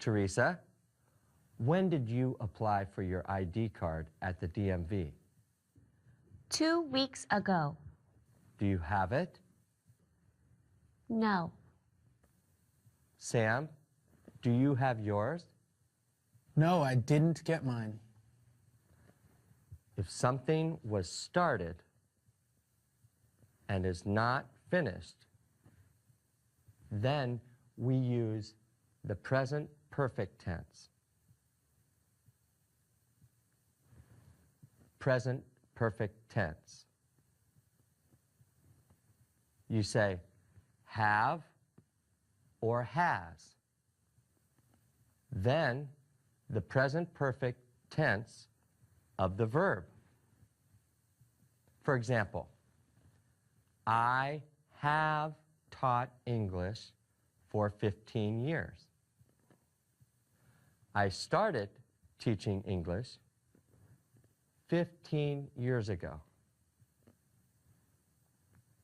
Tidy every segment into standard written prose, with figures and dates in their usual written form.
Teresa, when did you apply for your ID card at the DMV? 2 weeks ago. Do you have it? No. Sam, do you have yours? No, I didn't get mine. If something was started and is not finished, then we use the present perfect tense. Present perfect tense. You say have or has. Then the present perfect tense of the verb. For example, I have taught English for 15 years. I started teaching English 15 years ago.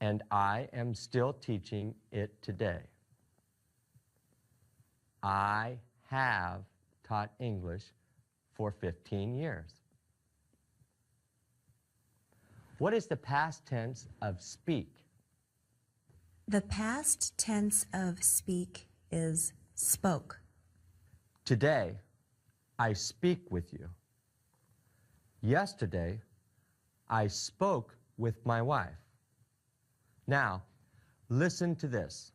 And I am still teaching it today. I have taught English for 15 years. What is the past tense of speak? The past tense of speak is spoke. Today, I speak with you. Yesterday, I spoke with my wife. Now, listen to this.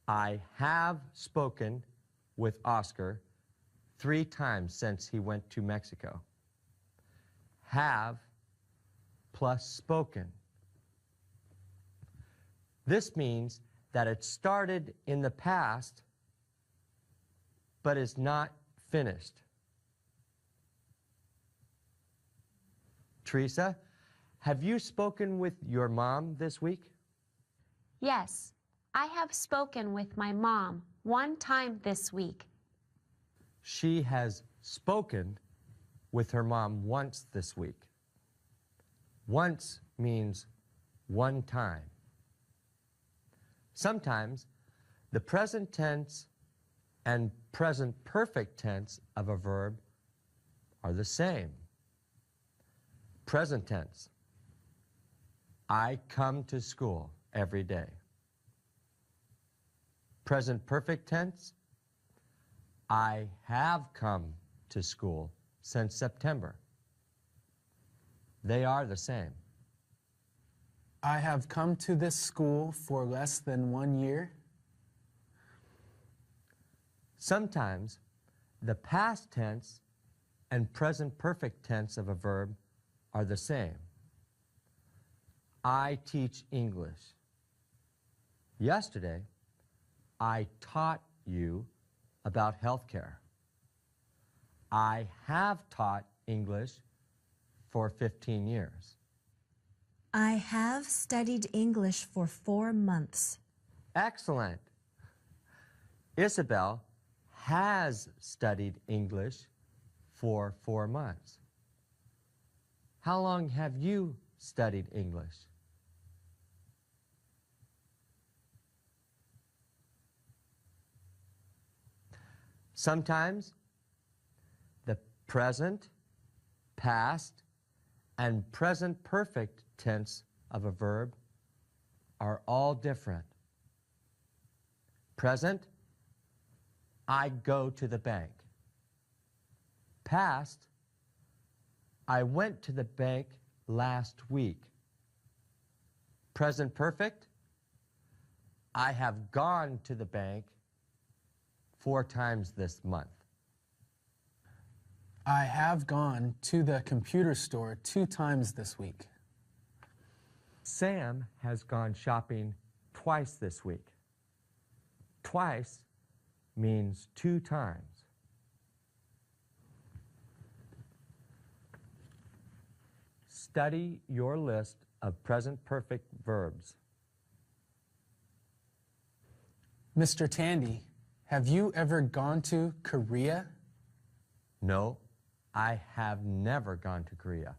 I have spoken with Oscar 3 times since he went to Mexico. Have plus spoken. This means that it started in the past, but is not finished. Teresa, have you spoken with your mom this week? Yes, I have spoken with my mom 1 time this week. She has spoken with her mom once this week. Once means 1 time. Sometimes the present tense and present perfect tense of a verb are the same. Present tense. I come to school every day. Present perfect tense. I have come to school since September. They are the same. I have come to this school for less than 1 year. Sometimes the past tense and present perfect tense of a verb are the same. I teach English. Yesterday, I taught you about healthcare. I have taught English for 15 years. I have studied English for 4 months. Excellent. Isabel has studied English for 4 months. How long have you studied English? Sometimes the present, past, and present perfect tense of a verb are all different. Present, I go to the bank. Past, I went to the bank last week. Present perfect, I have gone to the bank 4 times this month. I have gone to the computer store 2 times this week. Sam has gone shopping twice this week. Twice means 2 times. Study your list of present perfect verbs. Mr. Tandy, have you ever gone to Korea? No, I have never gone to Korea.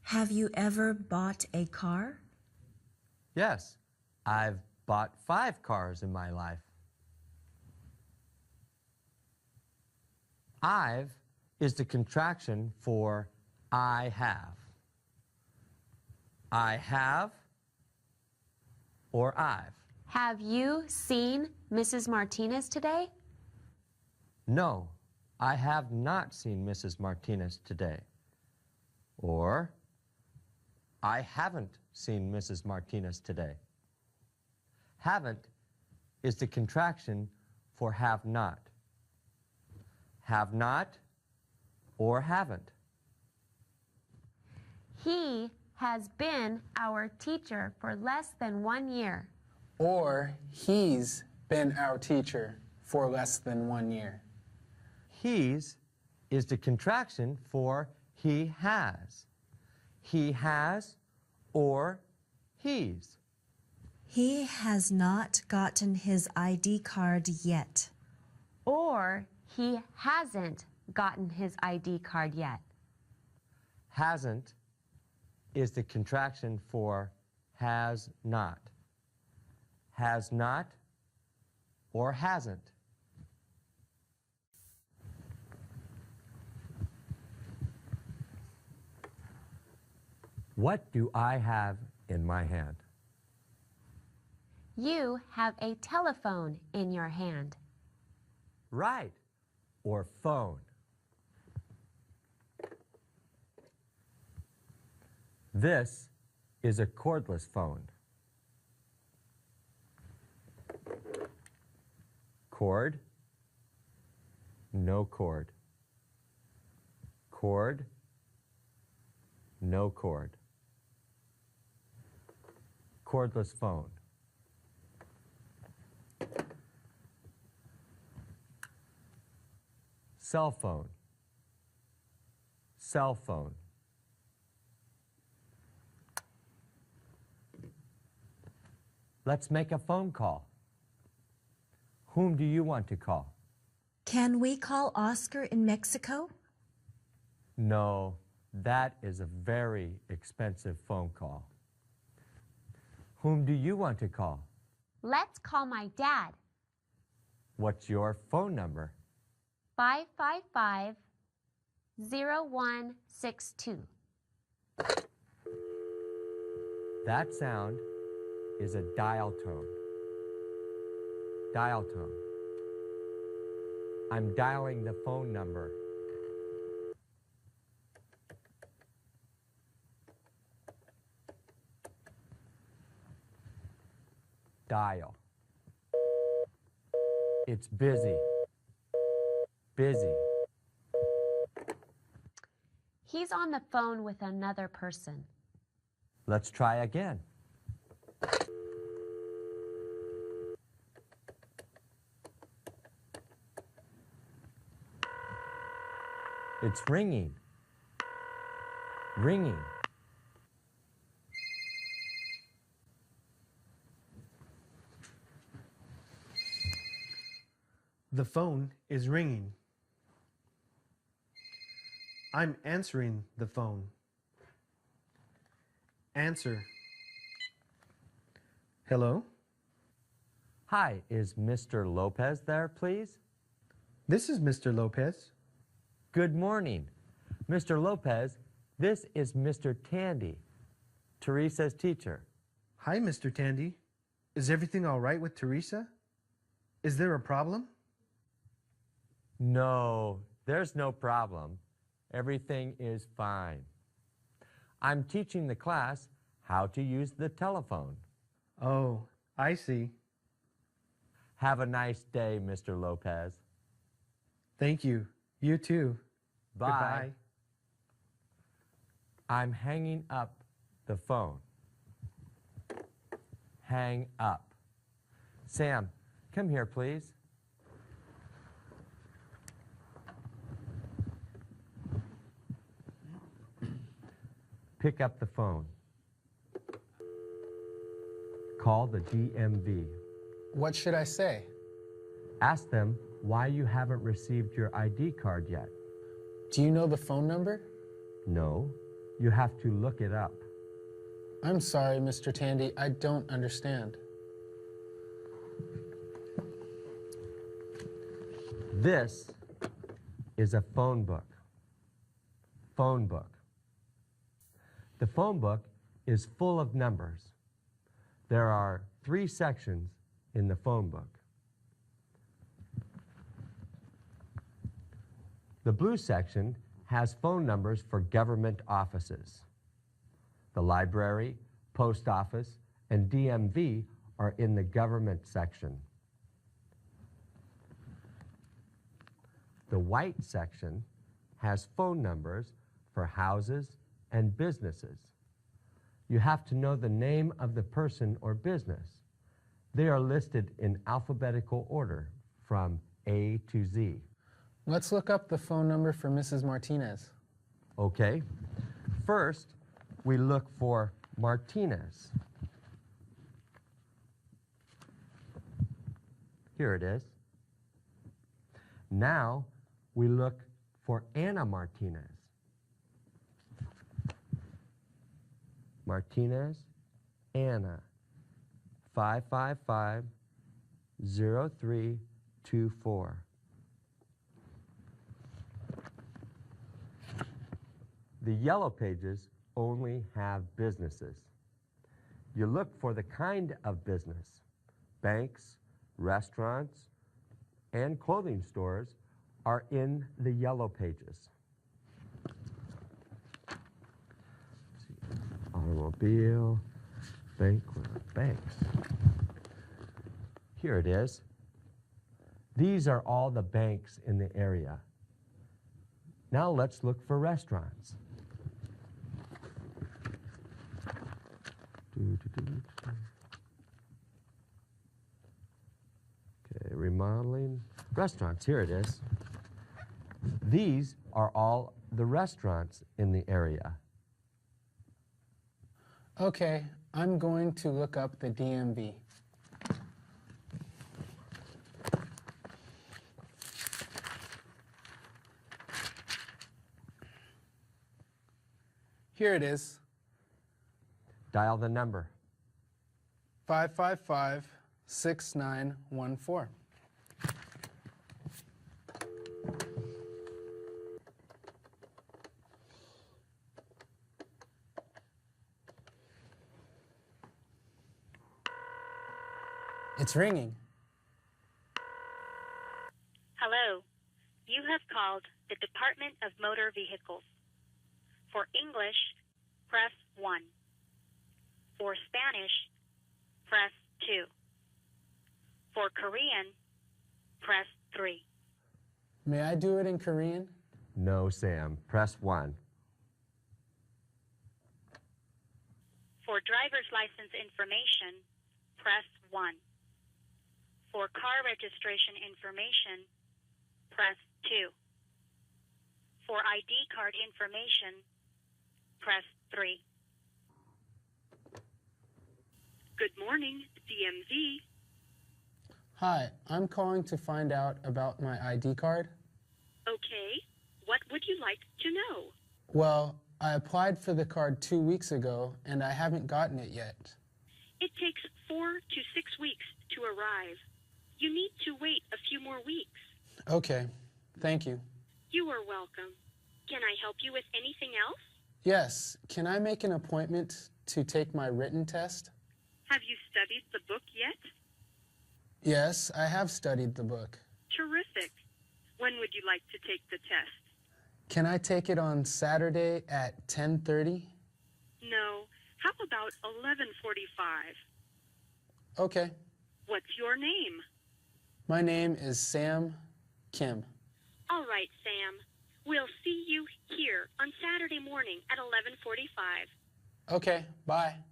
Have you ever bought a car? Yes, I've bought 5 cars in my life. I've is the contraction for I have. I have or I've. Have you seen Mrs. Martinez today? No, I have not seen Mrs. Martinez today. Or, I haven't seen Mrs. Martinez today. Haven't is the contraction for have not. Have not or haven't. He has been our teacher for less than 1 year. Or he's been our teacher for less than 1 year. He's is the contraction for he has. He has or he's. He has not gotten his ID card yet. Or he hasn't gotten his ID card yet. Hasn't is the contraction for has not. Has not or hasn't. What do I have in my hand? You have a telephone in your hand. Right, or phone. This is a cordless phone. Cord, no cord. Cord, no cord. Cordless phone. Cell phone. Cell phone. Let's make a phone call. Whom do you want to call? Can we call Oscar in Mexico? No, that is a very expensive phone call. Whom do you want to call? Let's call my dad. What's your phone number? 555-0162. That sound is a dial tone. Dial tone. I'm dialing the phone number. Dial. It's busy. Busy. He's on the phone with another person. Let's try again. It's ringing. Ringing. The phone is ringing. I'm answering the phone. Answer. Hello? Hi, is Mr. Lopez there, please? This is Mr. Lopez. Good morning. Mr. Lopez, this is Mr. Tandy, Teresa's teacher. Hi, Mr. Tandy. Is everything all right with Teresa? Is there a problem? No, there's no problem. Everything is fine. I'm teaching the class how to use the telephone. Oh, I see. Have a nice day, Mr. Lopez. Thank you. You too. Bye. Goodbye. I'm hanging up the phone. Hang up. Sam, come here, please. Pick up the phone. Call the DMV. What should I say? Ask them why you haven't received your ID card yet. Do you know the phone number? No, you have to look it up. I'm sorry, Mr. Tandy, I don't understand. This is a phone book. Phone book. The phone book is full of numbers. There are 3 sections in the phone book. The blue section has phone numbers for government offices. The library, post office, and DMV are in the government section. The white section has phone numbers for houses and businesses. You have to know the name of the person or business. They are listed in alphabetical order from A to Z. Let's look up the phone number for Mrs. Martinez. Okay. First, we look for Martinez. Here it is. Now, we look for Anna Martinez. Martinez, Anna, 555-0324. The yellow pages only have businesses. You look for the kind of business. Banks, restaurants, and clothing stores are in the yellow pages. Automobile, banks. Here it is. These are all the banks in the area. Now let's look for restaurants. Okay, remodeling. Restaurants, here it is. These are all the restaurants in the area. Okay, I'm going to look up the DMV. Here it is. Dial the number. 555-6914. It's ringing. Hello. You have called the Department of Motor Vehicles. For English, press 1. For Spanish, press 2. For Korean, press 3. May I do it in Korean? No, Sam. Press 1. For driver's license information, press 1. For car registration information, press 2. For ID card information, press 3. Good morning, DMV. Hi, I'm calling to find out about my ID card. Okay, what would you like to know? Well, I applied for the card 2 weeks ago, and I haven't gotten it yet. It takes 4 to 6 weeks to arrive. You need to wait a few more weeks. Okay, thank you. You are welcome. Can I help you with anything else? Yes, can I make an appointment to take my written test? Have you studied the book yet? Yes, I have studied the book. Terrific. When would you like to take the test? Can I take it on Saturday at 10:30? No. How about 11:45? Okay. What's your name? My name is Sam Kim. All right, Sam. We'll see you here on Saturday morning at 11:45. Okay, bye.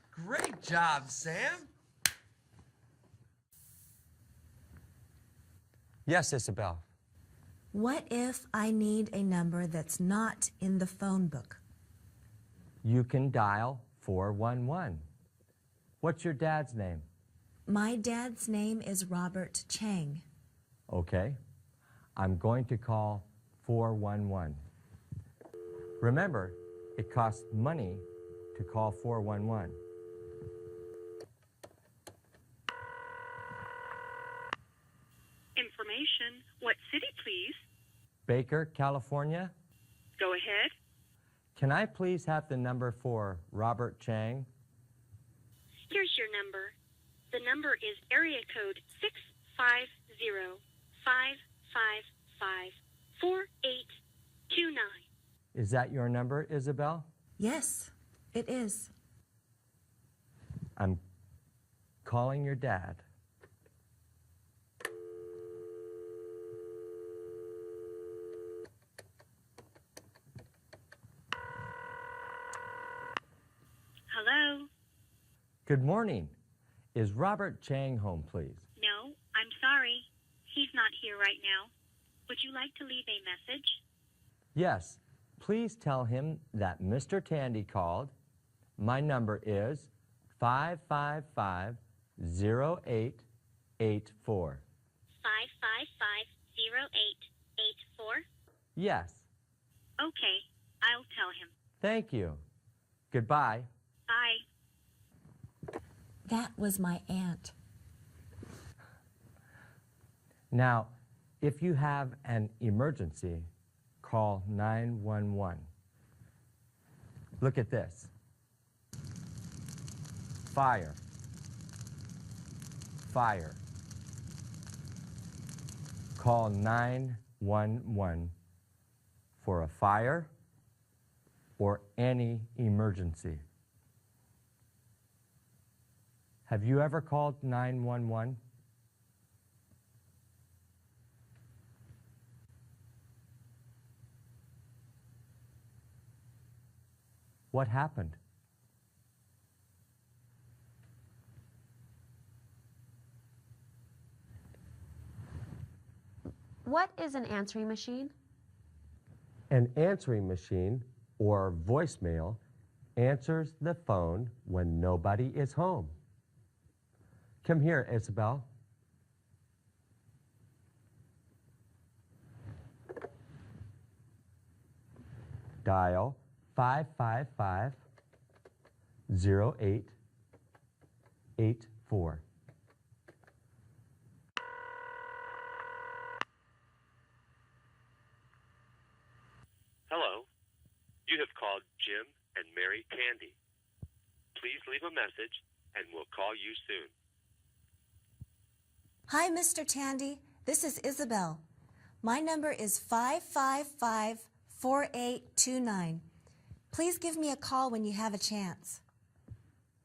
Great job, Sam. Yes, Isabel. What if I need a number that's not in the phone book? You can dial 411. What's your dad's name? My dad's name is Robert Chang. Okay. I'm going to call 411. Remember, it costs money to call 411. Information. What city, please? Baker, California. Go ahead. Can I please have the number for Robert Chang? Here's your number. The number is area code 650-555-4829. Is that your number, Isabel? Yes, it is. I'm calling your dad. Hello? Good morning. Is Robert Chang home, please? No, I'm sorry. He's not here right now. Would you like to leave a message? Yes. Please tell him that Mr. Tandy called. My number is 555-0884. 555-0884? Yes. Okay, I'll tell him. Thank you. Goodbye. Bye. That was my aunt. Now, if you have an emergency, call 911. Look at this. Fire. Fire. Call 911 for a fire or any emergency. Have you ever called 911? What happened? What is an answering machine? An answering machine or voicemail answers the phone when nobody is home. Come here, Isabel. Dial 555-0884. Hello. You have called Jim and Mary Tandy. Please leave a message and we'll call you soon. Hi, Mr. Tandy. This is Isabel. My number is 555-4829. Please give me a call when you have a chance.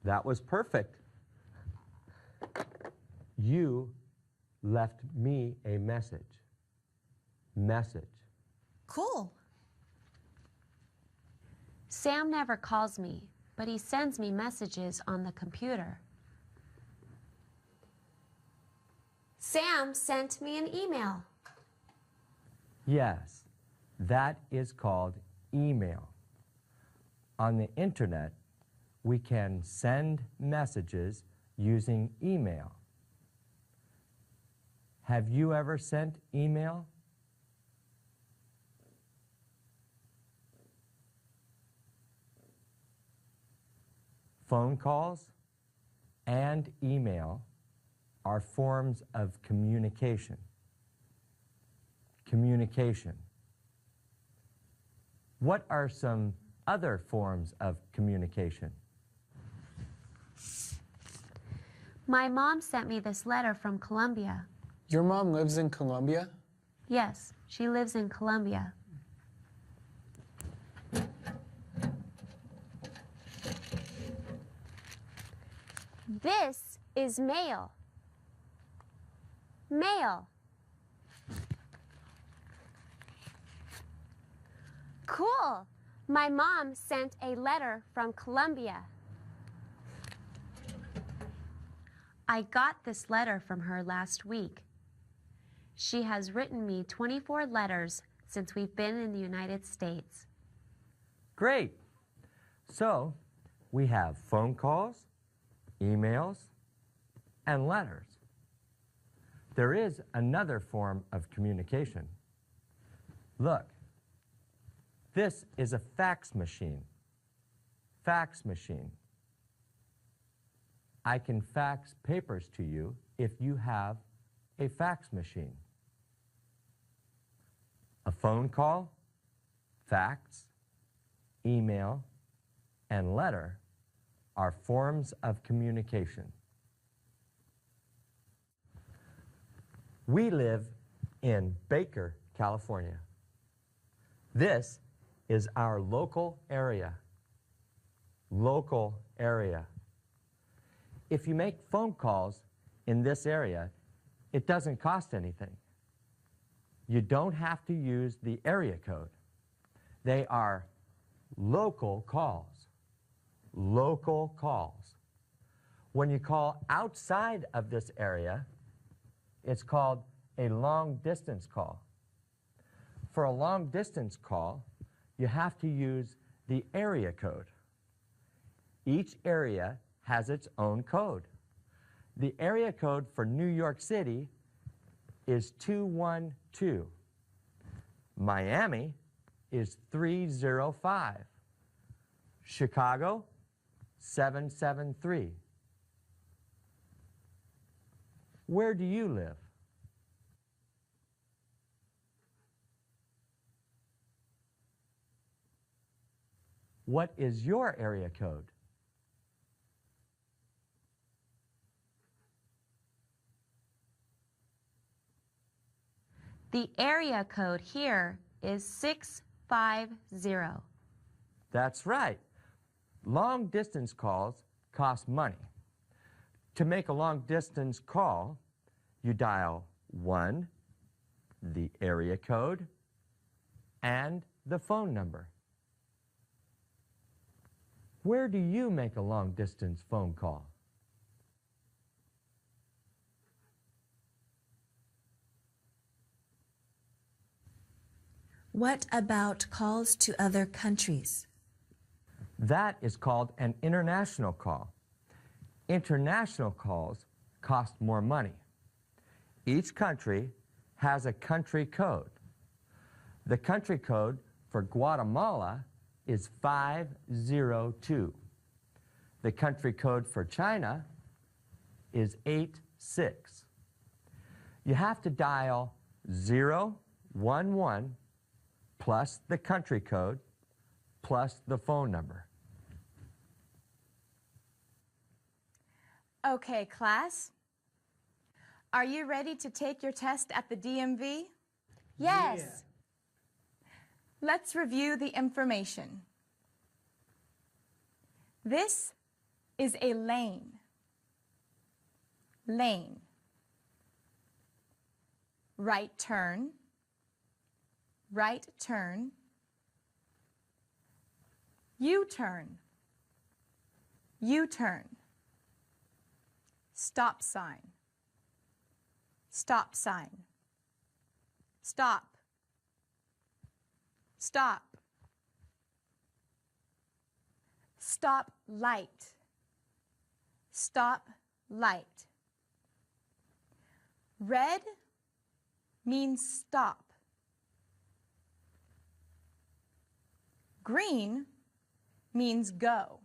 That was perfect. You left me a message. Message. Cool. Sam never calls me, but he sends me messages on the computer. Sam sent me an email. Yes, that is called email. On the internet, we can send messages using email. Have you ever sent email? Phone calls and email are forms of communication. Communication. What are some other forms of communication? My mom sent me this letter from Colombia. Your mom lives in Colombia? Yes, she lives in Colombia. This is mail. Mail. Cool. My mom sent a letter from Colombia. I got this letter from her last week. She has written me 24 letters since we've been in the United States. Great. So, we have phone calls, emails, and letters. There is another form of communication. Look, this is a fax machine. Fax machine. I can fax papers to you if you have a fax machine. A phone call, fax, email, and letter are forms of communication. We live in Baker, California. This is our local area. Local area. If you make phone calls in this area, it doesn't cost anything. You don't have to use the area code. They are local calls. Local calls. When you call outside of this area, it's called a long distance call. For a long distance call, you have to use the area code. Each area has its own code. The area code for New York City is 212. Miami is 305. Chicago, 773. Where do you live? What is your area code? The area code here is 650. That's right. Long distance calls cost money. To make a long distance call, you dial 1, the area code, and the phone number. Where do you make a long distance phone call? What about calls to other countries? That is called an international call. International calls cost more money. Each country has a country code. The country code for Guatemala is 502. The country code for China is 86. You have to dial 011 plus the country code plus the phone number. Okay, class. Are you ready to take your test at the DMV? Yes. Let's review the information. This is a lane. Lane. Right turn. Right turn. U-turn. U-turn. Stop sign. Stop sign. Stop. Stop. Stop light. Stop light. Red means stop. Green means go.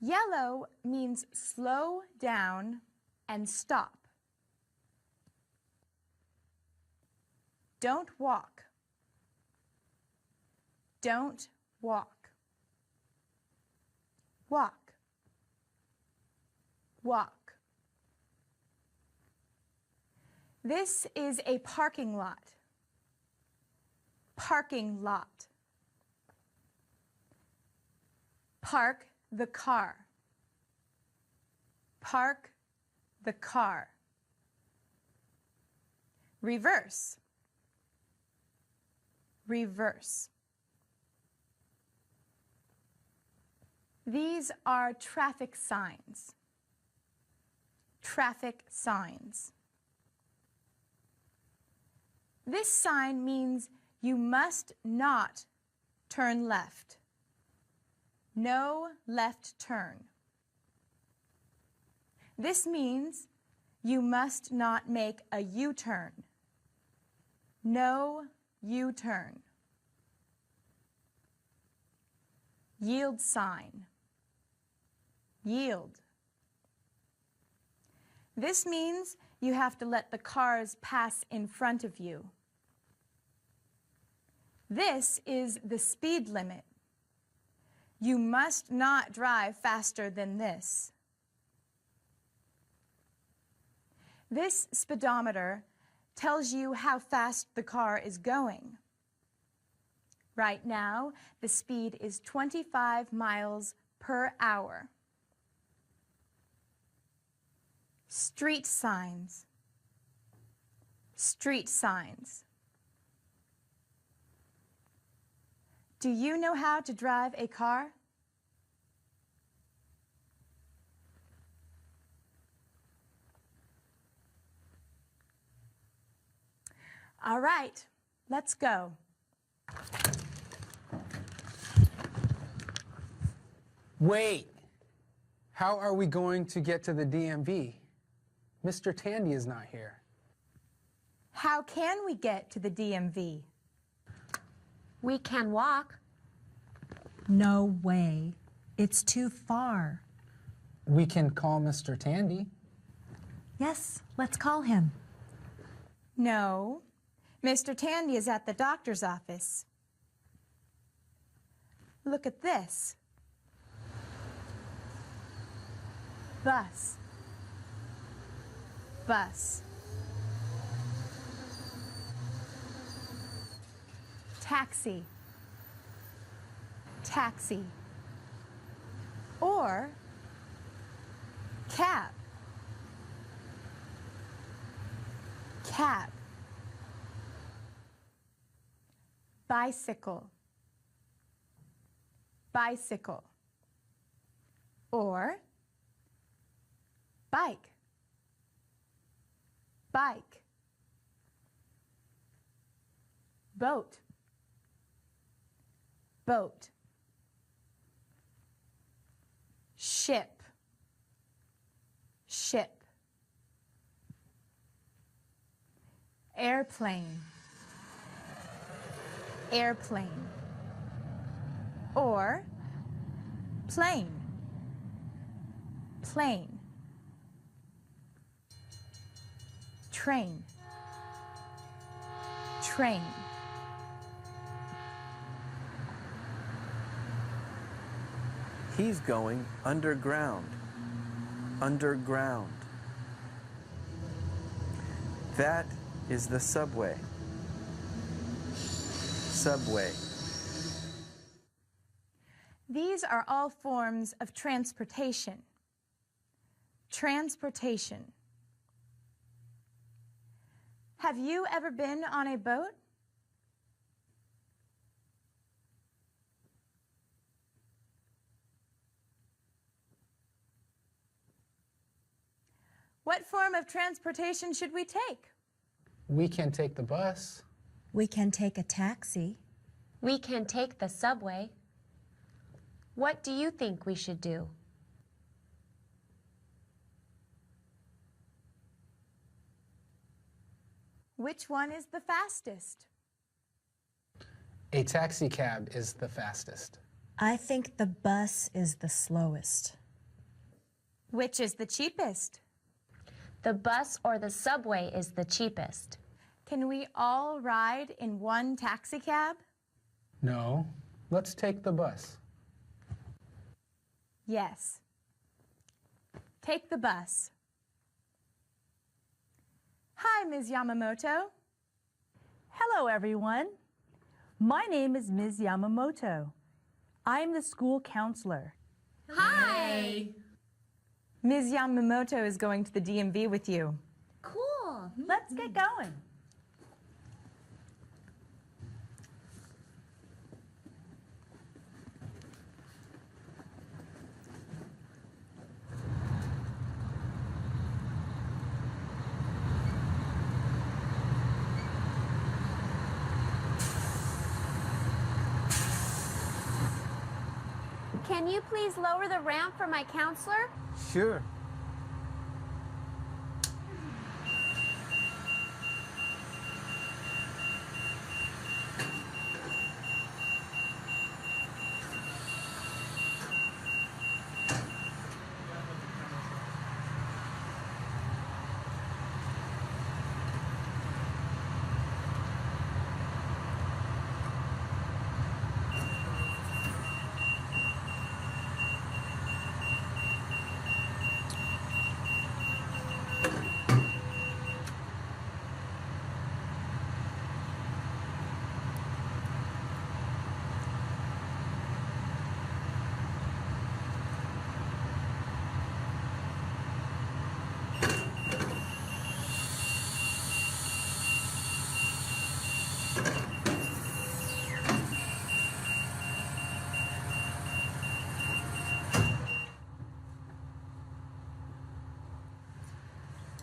Yellow means slow down and stop. Don't walk. Don't walk. Walk. Walk. This is a parking lot. Parking lot. Park the car. Park the car. Reverse. Reverse. These are traffic signs. Traffic signs. This sign means you must not turn left. No left turn. This means you must not make a U-turn. No U-turn. Yield sign. Yield. This means you have to let the cars pass in front of you. This is the speed limit. You must not drive faster than this. This speedometer tells you how fast the car is going. Right now, the speed is 25 miles per hour. Street signs. Street signs. Do you know how to drive a car? All right, let's go. Wait! How are we going to get to the DMV? Mr. Tandy is not here. How can we get to the DMV? We can walk. No way. It's too far. We can call Mr. Tandy. Yes, let's call him. No, Mr. Tandy is at the doctor's office. Look at this. Bus. Bus. Taxi. Taxi. Or cab. Cab. Bicycle. Bicycle. Or bike. Bike. Boat. Boat. Ship. Ship. Airplane. Airplane. Or plane. Plane. Train. Train. He's going underground. Underground. That is the subway. Subway. These are all forms of transportation. Transportation. Have you ever been on a boat? What form of transportation should we take? We can take the bus. We can take a taxi. We can take the subway. What do you think we should do? Which one is the fastest? A taxi cab is the fastest. I think the bus is the slowest. Which is the cheapest? The bus or the subway is the cheapest. Can we all ride in one taxi cab? No, let's take the bus. Yes. Take the bus. Hi, Ms. Yamamoto. Hello, everyone. My name is Ms. Yamamoto. I'm the school counselor. Hi! Ms. Yamamoto is going to the DMV with you. Cool. Let's get going. Can you please lower the ramp for my counselor? Sure.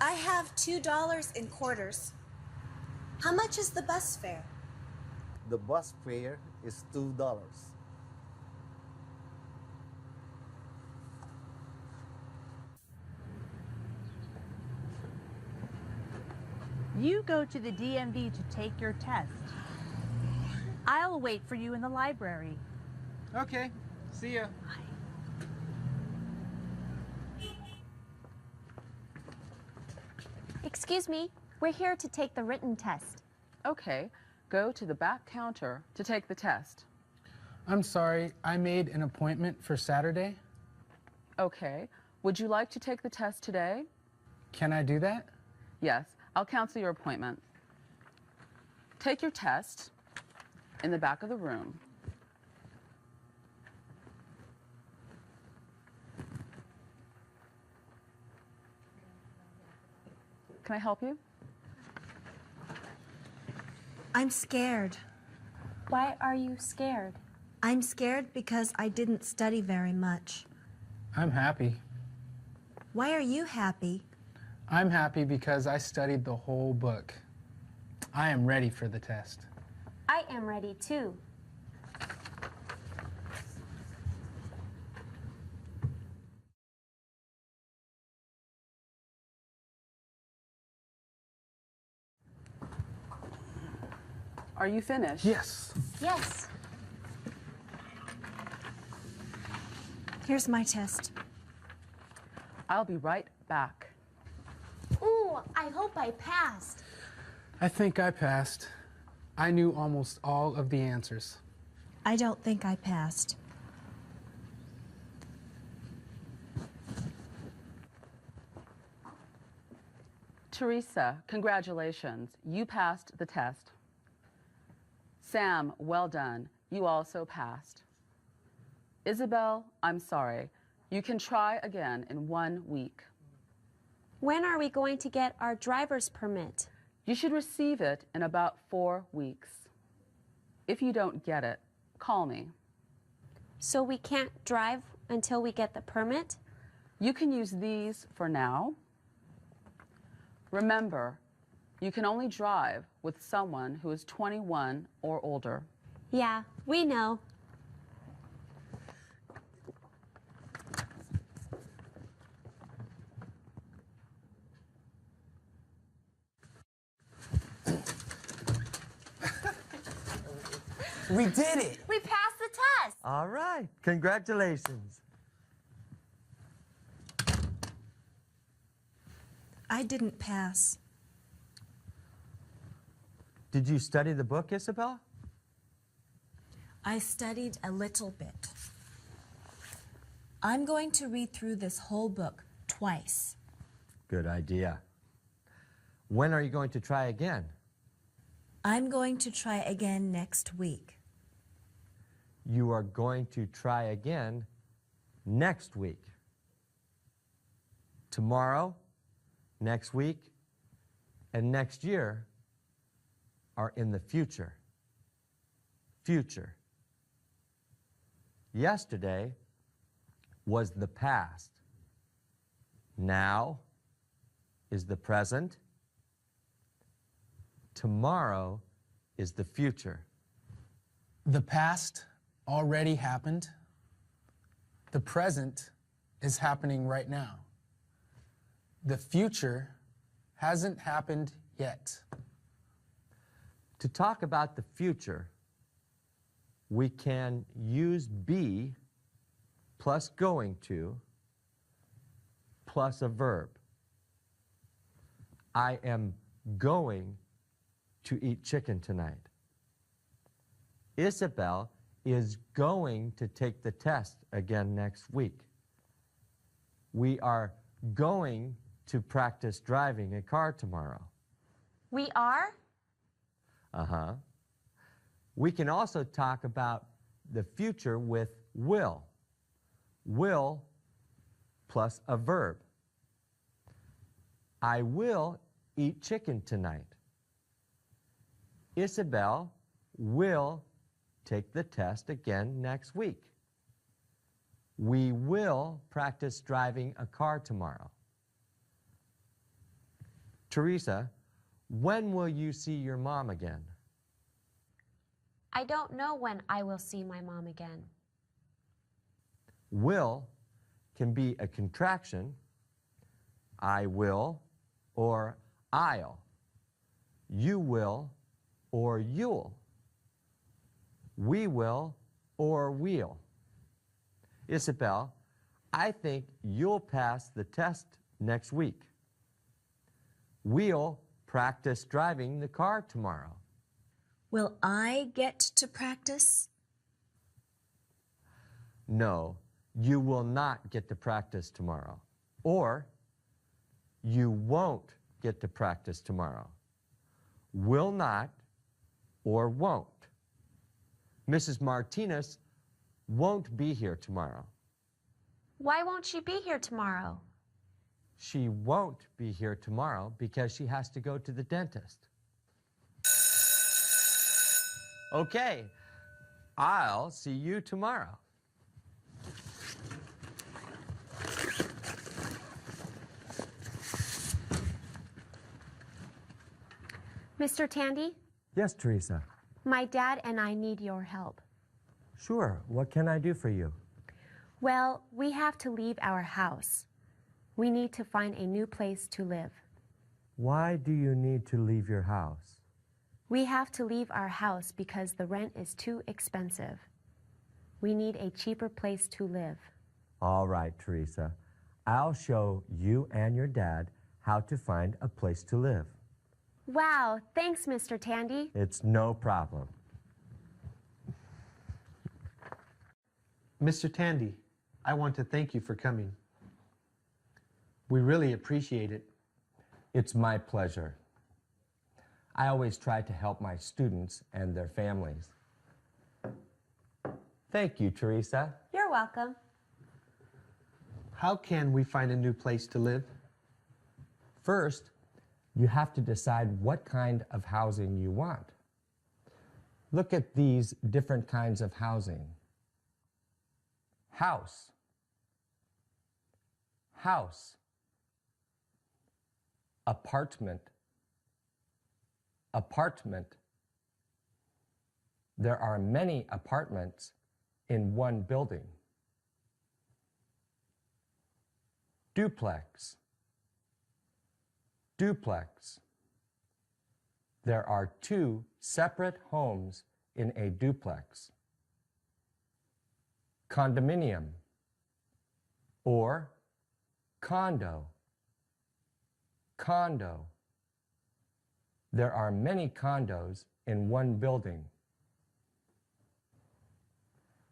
I have $2 in quarters. How much is the bus fare? The bus fare is $2. You go to the DMV to take your test. I'll wait for you in the library. Okay, see ya. Excuse me, we're here to take the written test. Okay, go to the back counter to take the test. I'm sorry, I made an appointment for Saturday. Okay, would you like to take the test today? Can I do that? Yes, I'll cancel your appointment. Take your test in the back of the room. Can I help you? I'm scared. Why are you scared? I'm scared because I didn't study very much. I'm happy. Why are you happy? I'm happy because I studied the whole book. I am ready for the test. I am ready too. Are you finished? Yes. Yes. Here's my test. I'll be right back. Ooh, I hope I passed. I think I passed. I knew almost all of the answers. I don't think I passed. Teresa, congratulations. You passed the test. Sam, well done. You also passed. Isabel, I'm sorry. You can try again in 1 week. When are we going to get our driver's permit? You should receive it in about 4 weeks. If you don't get it, call me. So we can't drive until we get the permit? You can use these for now. Remember, you can only drive with someone who is 21 or older. Yeah, we know. We did it! We passed the test! All right. Congratulations. I didn't pass. Did you study the book, Isabel? I studied a little bit. I'm going to read through this whole book twice. Good idea. When are you going to try again? I'm going to try again next week. You are going to try again next week. Tomorrow, next week, and next year are in the future. Future. Yesterday was the past. Now is the present. Tomorrow is the future. The past already happened. The present is happening right now. The future hasn't happened yet. To talk about the future, we can use be plus going to plus a verb. I am going to eat chicken tonight. Isabel is going to take the test again next week. We are going to practice driving a car tomorrow. We are? Uh-huh. We can also talk about the future with will. Will plus a verb. I will eat chicken tonight. Isabel will take the test again next week. We will practice driving a car tomorrow. Teresa, when will you see your mom again? I don't know when I will see my mom again. Will can be a contraction, I will or I'll, you will or you'll, we will or we'll. Isabel, I think you'll pass the test next week. We'll practice driving the car tomorrow. Will I get to practice? No, you will not get to practice tomorrow. Or, you won't get to practice tomorrow. Will not or won't. Mrs. Martinez won't be here tomorrow. Why won't she be here tomorrow? She won't be here tomorrow because she has to go to the dentist. Okay, I'll see you tomorrow. Mr. Tandy, Yes, Teresa. my dad and I need your help. Sure, what can I do for you? Well, we have to leave our house. We need to find a new place to live. Why do you need to leave your house? We have to leave our house because the rent is too expensive. We need a cheaper place to live. All right, Teresa. I'll show you and your dad how to find a place to live. Wow, thanks, Mr. Tandy. It's no problem. Mr. Tandy, I want to thank you for coming. We really appreciate it. It's my pleasure. I always try to help my students and their families. Thank you, Teresa. You're welcome. How can we find a new place to live? First, you have to decide what kind of housing you want. Look at these different kinds of housing. House. House. Apartment. Apartment. There are many apartments in one building. Duplex. Duplex. There are two separate homes in a duplex. Condominium or condo. Condo. There are many condos in one building.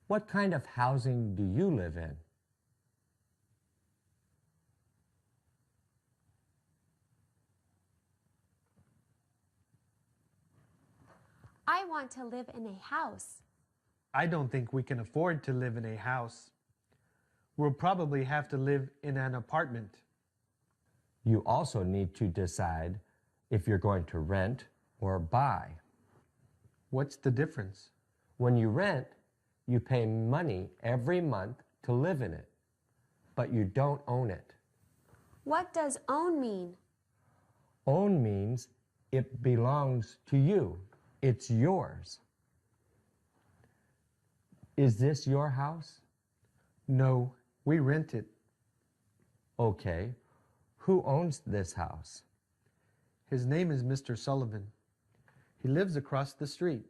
What kind of housing do you live in? I want to live in a house. I don't think we can afford to live in a house. We'll probably have to live in an apartment. You also need to decide if you're going to rent or buy. What's the difference? When you rent, you pay money every month to live in it, but you don't own it. What does own mean? Own means it belongs to you. It's yours. Is this your house? No, we rent it. Okay. Who owns this house? His name is Mr. Sullivan. He lives across the street.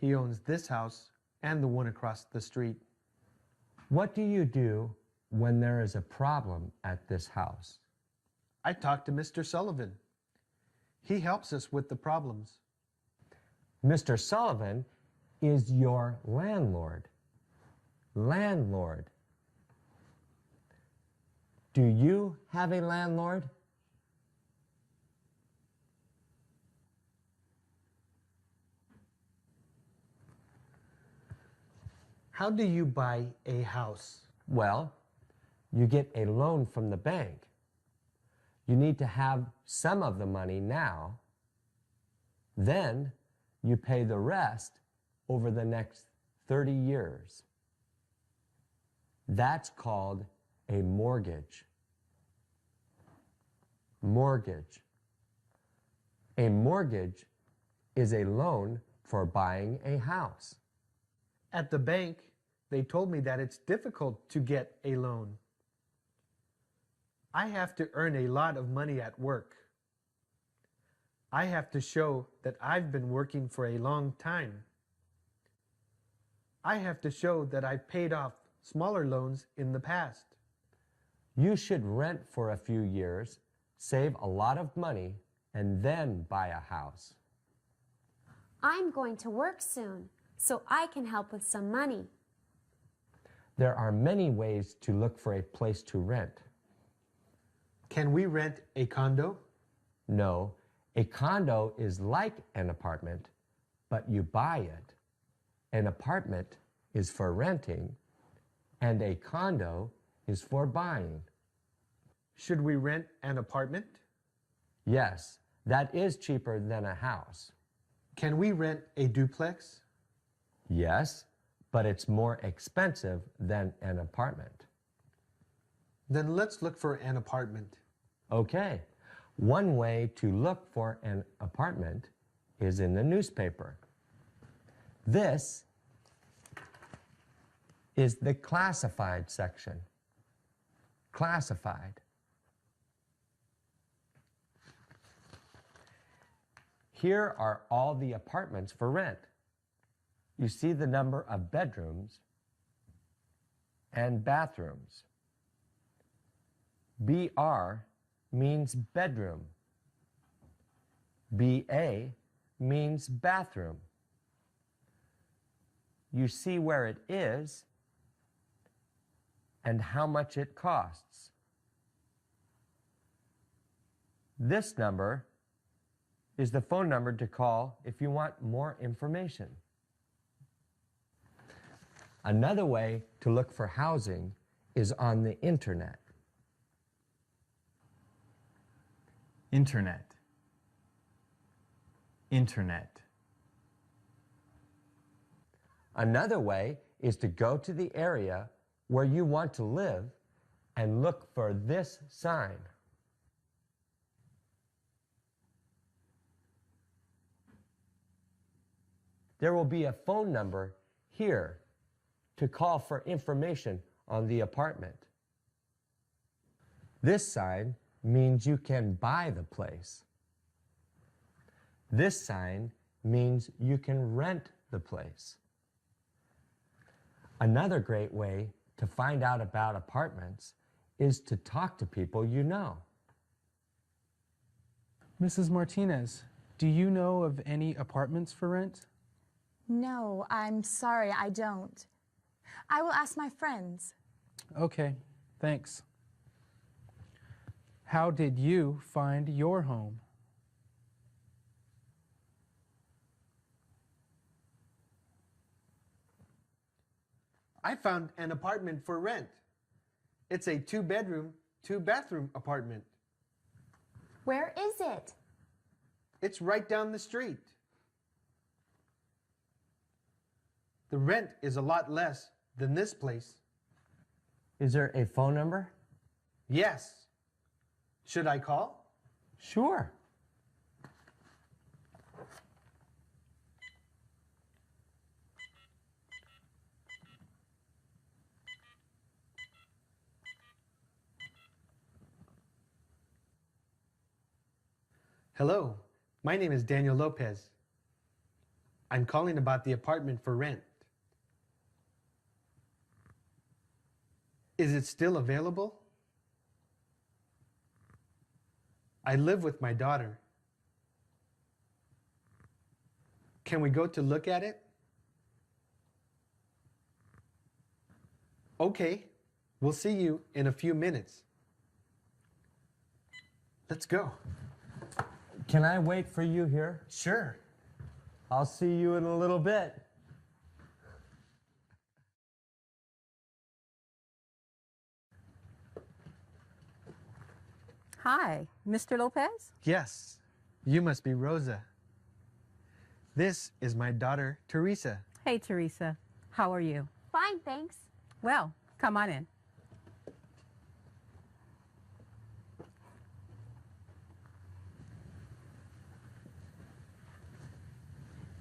He owns this house and the one across the street. What do you do when there is a problem at this house? I talk to Mr. Sullivan. He helps us with the problems. Mr. Sullivan is your landlord. Landlord. Do you have a landlord? How do you buy a house? Well, you get a loan from the bank. You need to have some of the money now. Then you pay the rest over the next 30 years. That's called a mortgage. Mortgage. A mortgage is a loan for buying a house. At the bank, they told me that it's difficult to get a loan. I have to earn a lot of money at work. I have to show that I've been working for a long time. I have to show that I've paid off smaller loans in the past. You should rent for a few years, save a lot of money, and then buy a house. I'm going to work soon, so I can help with some money. There are many ways to look for a place to rent. Can we rent a condo? No, a condo is like an apartment, but you buy it. An apartment is for renting, and a condo is for buying. Should we rent an apartment? Yes, that is cheaper than a house. Can we rent a duplex? Yes, but it's more expensive than an apartment. Then let's look for an apartment. Okay, one way to look for an apartment is in the newspaper. This is the classified section. Classified. Here are all the apartments for rent. You see the number of bedrooms and bathrooms. BR means bedroom. BA means bathroom. You see where it is and how much it costs. This number is the phone number to call if you want more information. Another way to look for housing is on the internet. Internet. Internet. Another way is to go to the area where you want to live and look for this sign. There will be a phone number here to call for information on the apartment. This sign means you can buy the place. This sign means you can rent the place. Another great way to find out about apartments is to talk to people you know. Mrs. Martinez, do you know of any apartments for rent? No, I'm sorry, I don't. I will ask my friends. Okay, thanks. How did you find your home? I found an apartment for rent. It's a 2-bedroom, 2-bathroom apartment. Where is it? It's right down the street. The rent is a lot less than this place. Is there a phone number? Yes. Should I call? Sure. Hello, my name is Daniel Lopez. I'm calling about the apartment for rent. Is it still available? I live with my daughter. Can we go to look at it? Okay, we'll see you in a few minutes. Let's go. Can I wait for you here? Sure. I'll see you in a little bit. Hi, Mr. Lopez? Yes, you must be Rosa. This is my daughter, Teresa. Hey, Teresa. How are you? Fine, thanks. Well, come on in.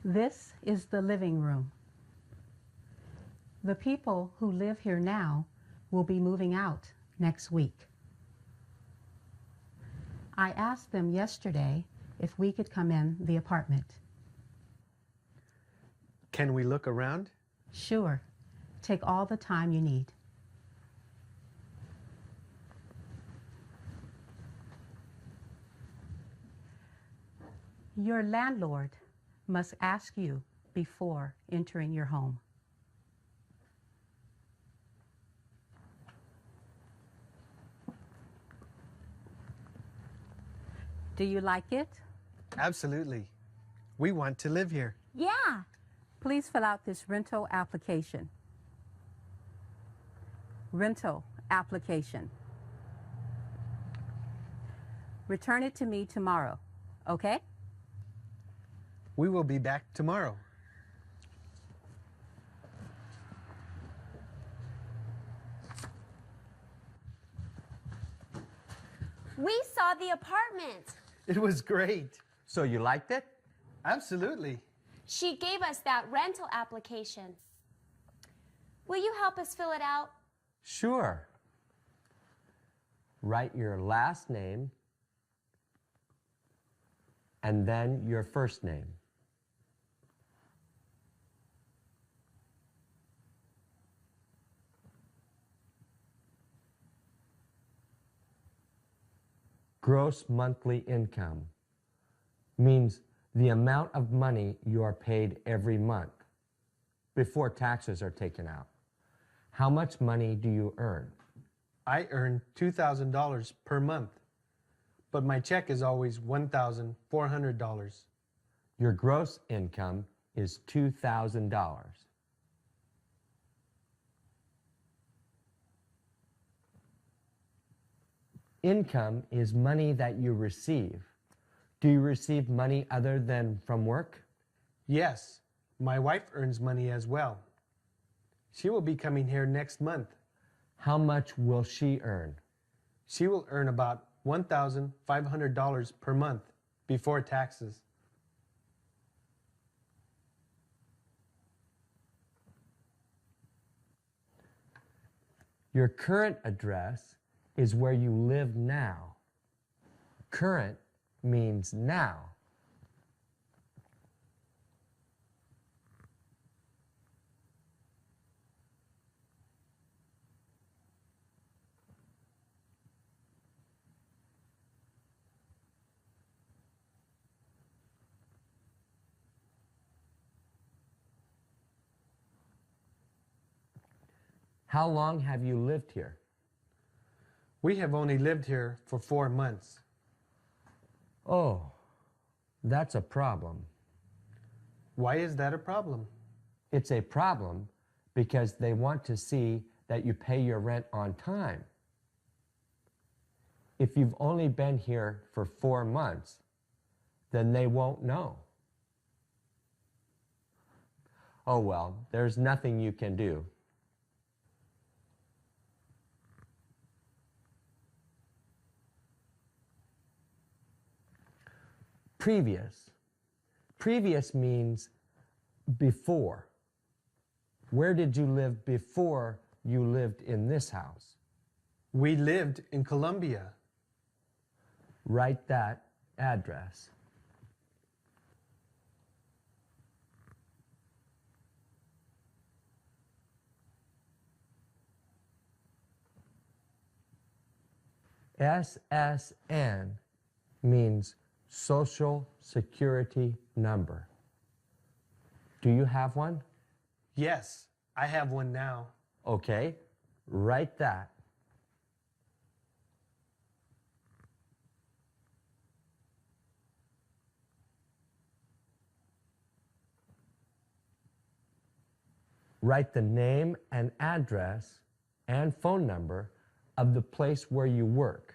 This is the living room. The people who live here now will be moving out next week. I asked them yesterday if we could come in the apartment. Can we look around? Sure. Take all the time you need. Your landlord must ask you before entering your home. Do you like it? Absolutely. We want to live here. Yeah. Please fill out this rental application. Rental application. Return it to me tomorrow, okay? We will be back tomorrow. We saw the apartment. It was great. So you liked it? Absolutely. She gave us that rental application. Will you help us fill it out? Sure. Write your last name and then your first name. Gross monthly income means the amount of money you are paid every month before taxes are taken out. How much money do you earn? I earn $2,000 per month, but my check is always $1,400. Your gross income is $2,000. Income is money that you receive. Do you receive money other than from work? Yes, my wife earns money as well. She will be coming here next month. How much will she earn? She will earn about $1,500 per month before taxes. Your current address is where you live now. Current means now. How long have you lived here? We have only lived here for 4 months. Oh, that's a problem. Why is that a problem? It's a problem because they want to see that you pay your rent on time. If you've only been here for 4 months, then they won't know. Oh well, there's nothing you can do. Previous. Previous means before. Where did you live before you lived in this house? We lived in Colombia. Write that address. SSN means Social Security number. Do you have one? Yes, I have one now. Okay, write that. Write the name and address and phone number of the place where you work.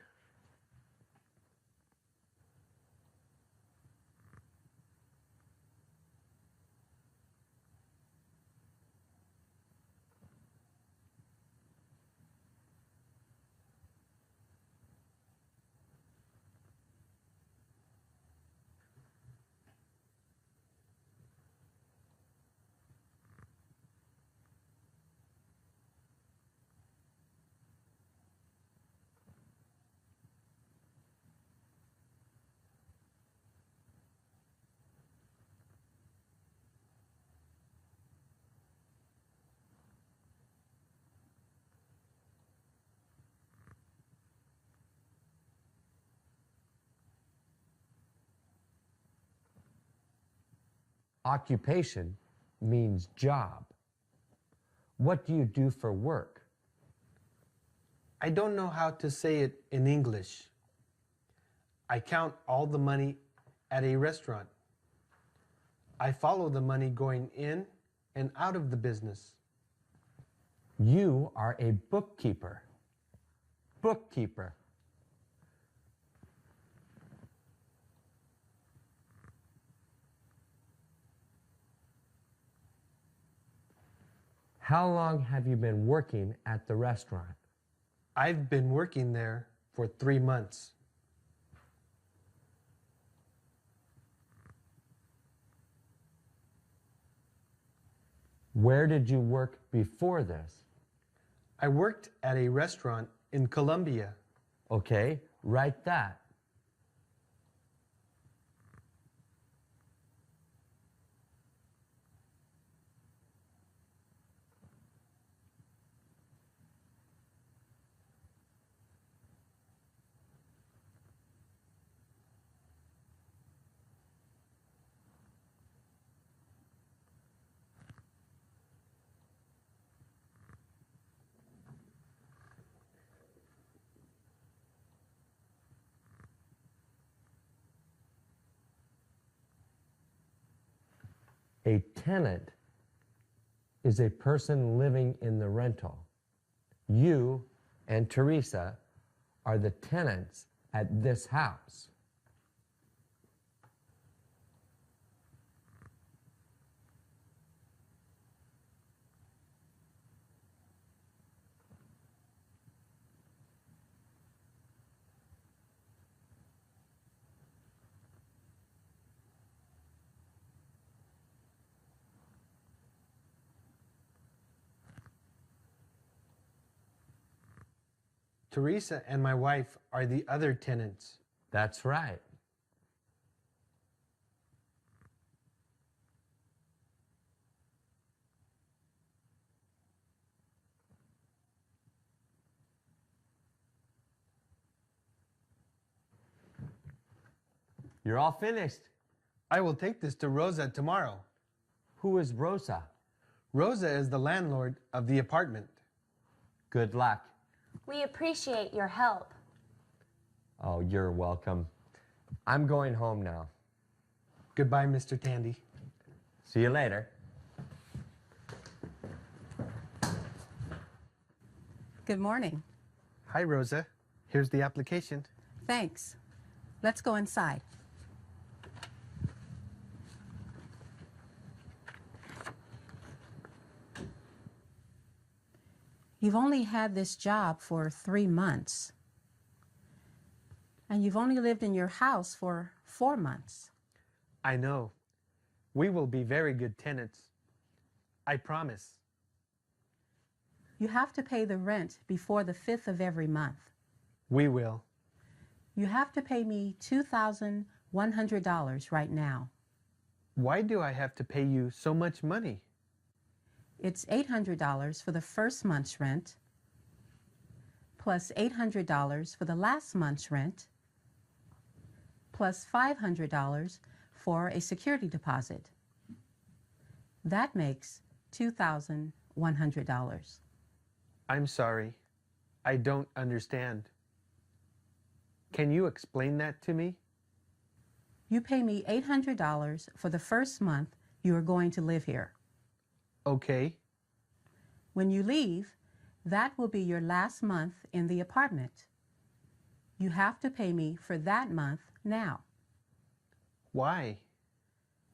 Occupation means job. What do you do for work? I don't know how to say it in English. I count all the money at a restaurant. I follow the money going in and out of the business. You are a bookkeeper. Bookkeeper. How long have you been working at the restaurant? I've been working there for 3 months. Where did you work before this? I worked at a restaurant in Colombia. Okay, write that. A tenant is a person living in the rental. You and Teresa are the tenants at this house. Teresa and my wife are the other tenants. That's right. You're all finished. I will take this to Rosa tomorrow. Who is Rosa? Rosa is the landlord of the apartment. Good luck. We appreciate your help. Oh, you're welcome. I'm going home now. Goodbye, Mr. Tandy. See you later. Good morning. Hi, Rosa. Here's the application. Thanks. Let's go inside. You've only had this job for 3 months. And you've only lived in your house for 4 months. I know. We will be very good tenants. I promise. You have to pay the rent before the 5th of every month. We will. You have to pay me $2,100 right now. Why do I have to pay you so much money? It's $800 for the first month's rent, plus $800 for the last month's rent, plus $500 for a security deposit. That makes $2,100. I'm sorry. I don't understand. Can you explain that to me? You pay me $800 for the first month you are going to live here. Okay. When you leave, that will be your last month in the apartment. You have to pay me for that month now. Why?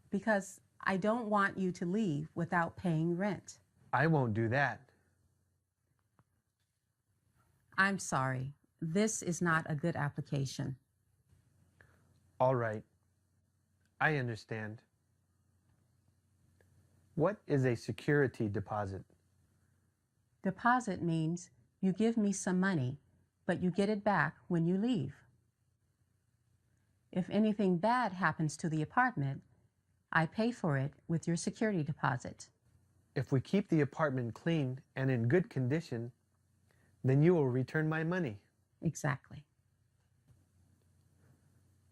Because I don't want you to leave without paying rent. I won't do that. I'm sorry. This is not a good application. All right. I understand. What is a security deposit? Deposit means you give me some money, but you get it back when you leave. If anything bad happens to the apartment, I pay for it with your security deposit. If we keep the apartment clean and in good condition, then you will return my money. Exactly.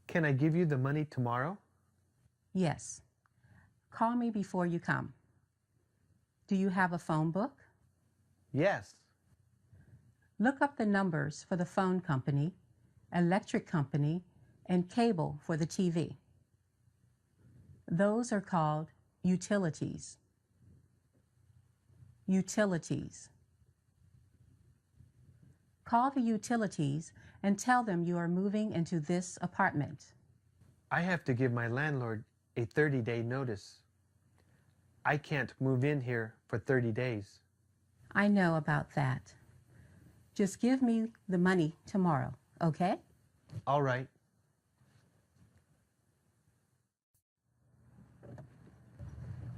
Can I give you the money tomorrow? Yes. Call me before you come. Do you have a phone book? Yes. Look up the numbers for the phone company, electric company, and cable for the TV. Those are called utilities. Utilities. Call the utilities and tell them you are moving into this apartment. I have to give my landlord a 30-day notice. I can't move in here for 30 days. I know about that. Just give me the money tomorrow, okay? All right.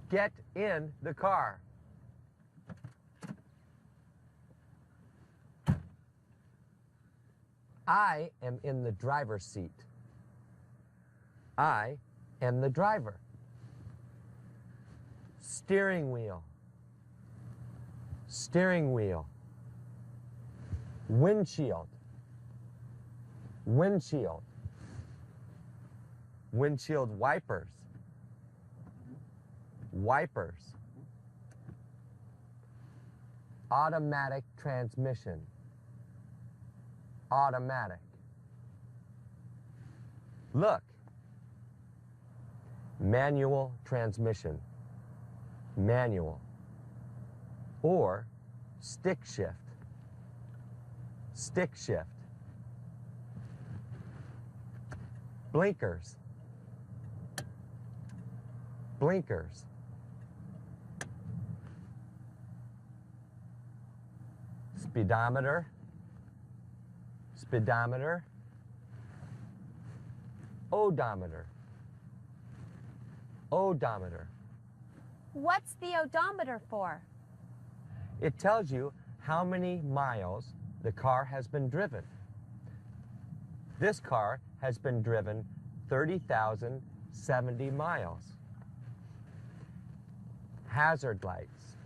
Get in the car. I am in the driver's seat. I am the driver. Steering wheel. Steering wheel. Windshield. Windshield. Windshield wipers. Wipers. Automatic transmission. Automatic. Look. Manual transmission. Manual. Or stick shift. Stick shift. Blinkers. Blinkers. Speedometer. Speedometer. Odometer. Odometer. What's the odometer for? It tells you how many miles the car has been driven. This car has been driven 30,070 miles. Hazard lights.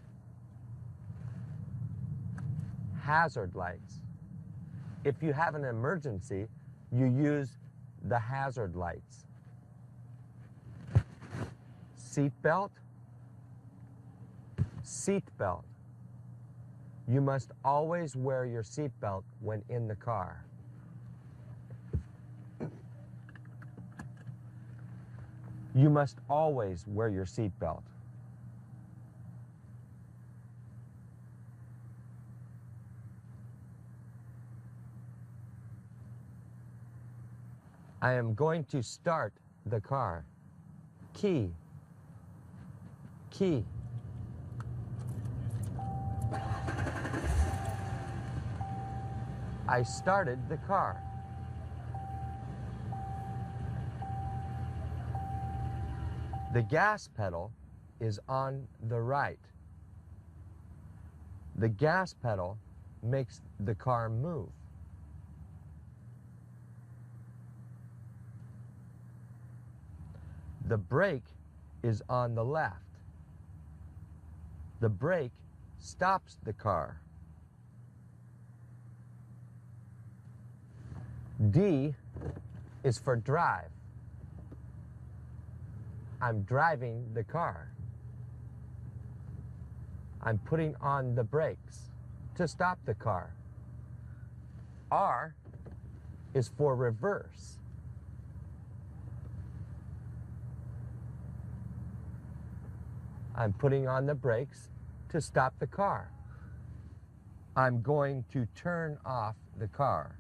Hazard lights. If you have an emergency, you use the hazard lights. Seat belt. Seat belt. You must always wear your seat belt when in the car. You must always wear your seat belt. I am going to start the car. Key. Key. I started the car. The gas pedal is on the right. The gas pedal makes the car move. The brake is on the left. The brake stops the car. D is for drive. I'm driving the car. I'm putting on the brakes to stop the car. R is for reverse. I'm putting on the brakes to stop the car. I'm going to turn off the car.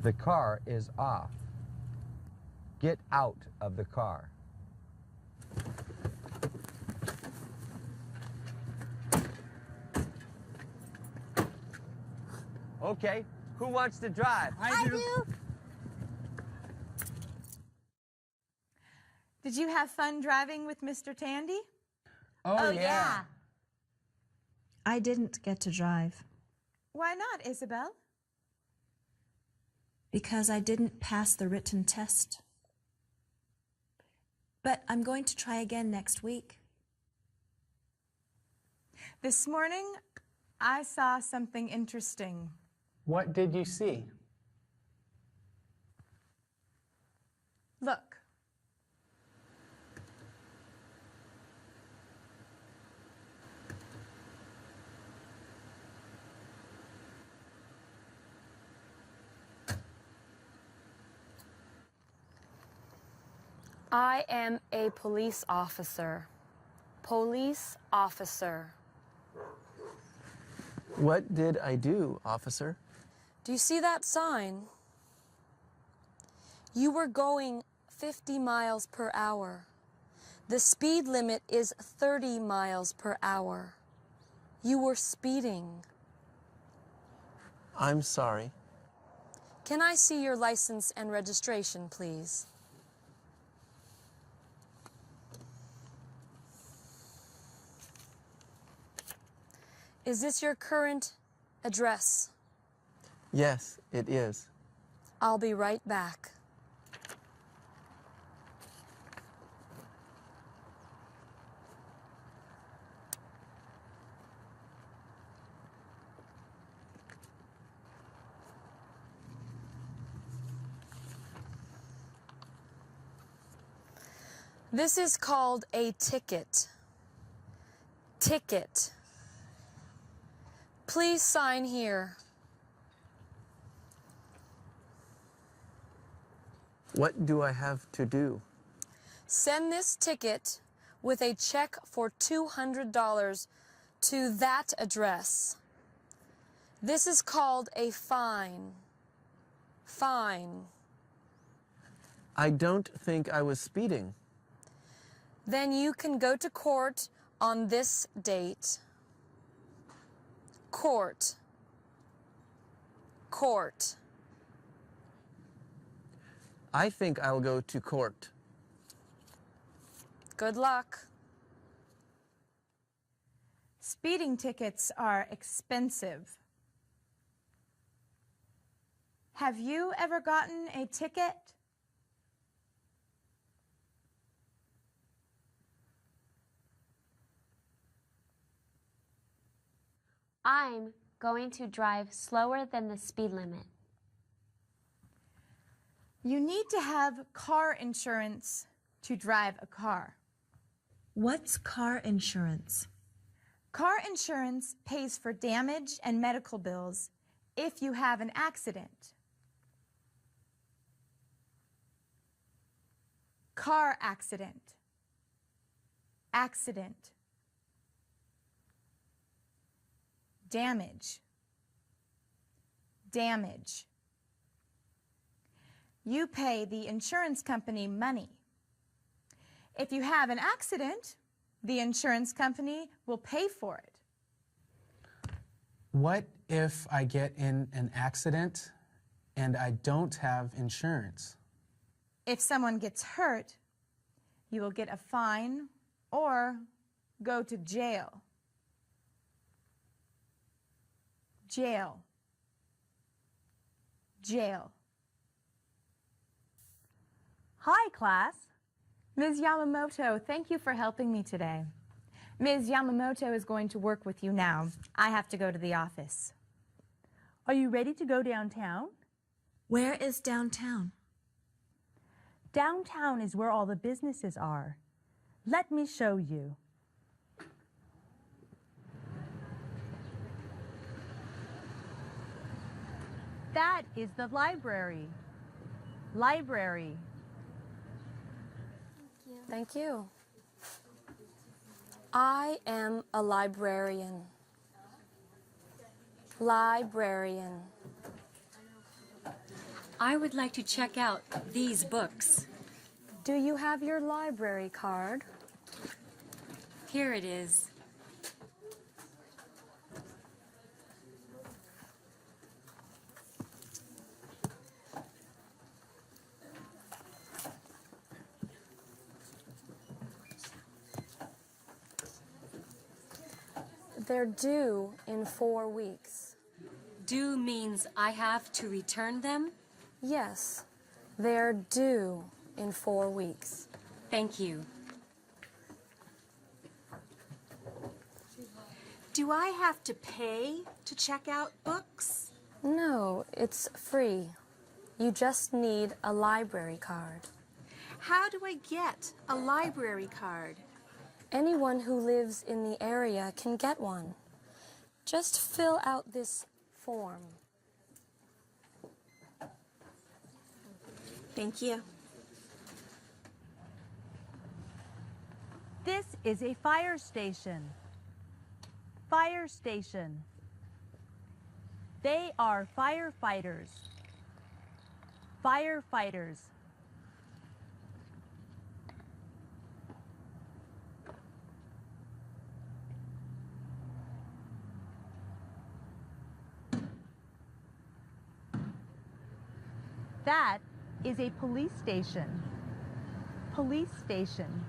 The car is off. Get out of the car. Okay, who wants to drive? I do. Did you have fun driving with Mr. Tandy? Oh, yeah. I didn't get to drive Why not, Isabel? because I didn't pass the written test. But I'm going to try again next week. This morning, I saw something interesting. What did you see? Look. I am a police officer. Police officer. What did I do, officer? Do you see that sign? You were going 50 miles per hour. The speed limit is 30 miles per hour. You were speeding. I'm sorry. Can I see your license and registration, please? Is this your current address? Yes, it is. I'll be right back. This is called a ticket. Ticket. Please sign here. What do I have to do? Send this ticket with a check for $200 to that address. This is called a fine. Fine. I don't think I was speeding. Then you can go to court on this date. Court. Court. I think I'll go to court. Good luck. Speeding tickets are expensive. Have you ever gotten a ticket? I'm going to drive slower than the speed limit. You need to have car insurance to drive a car. What's car insurance? Car insurance pays for damage and medical bills if you have an accident. Car accident. Accident. Damage. Damage. You pay the insurance company money. If you have an accident, the insurance company will pay for it. What if I get in an accident and I don't have insurance? If someone gets hurt, you will get a fine or go to jail. Jail. Jail. Hi, class. Ms. Yamamoto, thank you for helping me today. Ms. Yamamoto is going to work with you now. I have to go to the office. Are you ready to go downtown? Where is downtown? Downtown is where all the businesses are. Let me show you. That is the library. Library. Thank you. I am a librarian. Librarian. I would like to check out these books. Do you have your library card? Here it is. They're due in 4 weeks. Due means I have to return them? Yes, they're due in 4 weeks. Thank you. Do I have to pay to check out books? No, it's free. You just need a library card. How do I get a library card? Anyone who lives in the area can get one. Just fill out this form. Thank you. This is a fire station. Fire station. They are firefighters. Firefighters. That is a police station. Police station.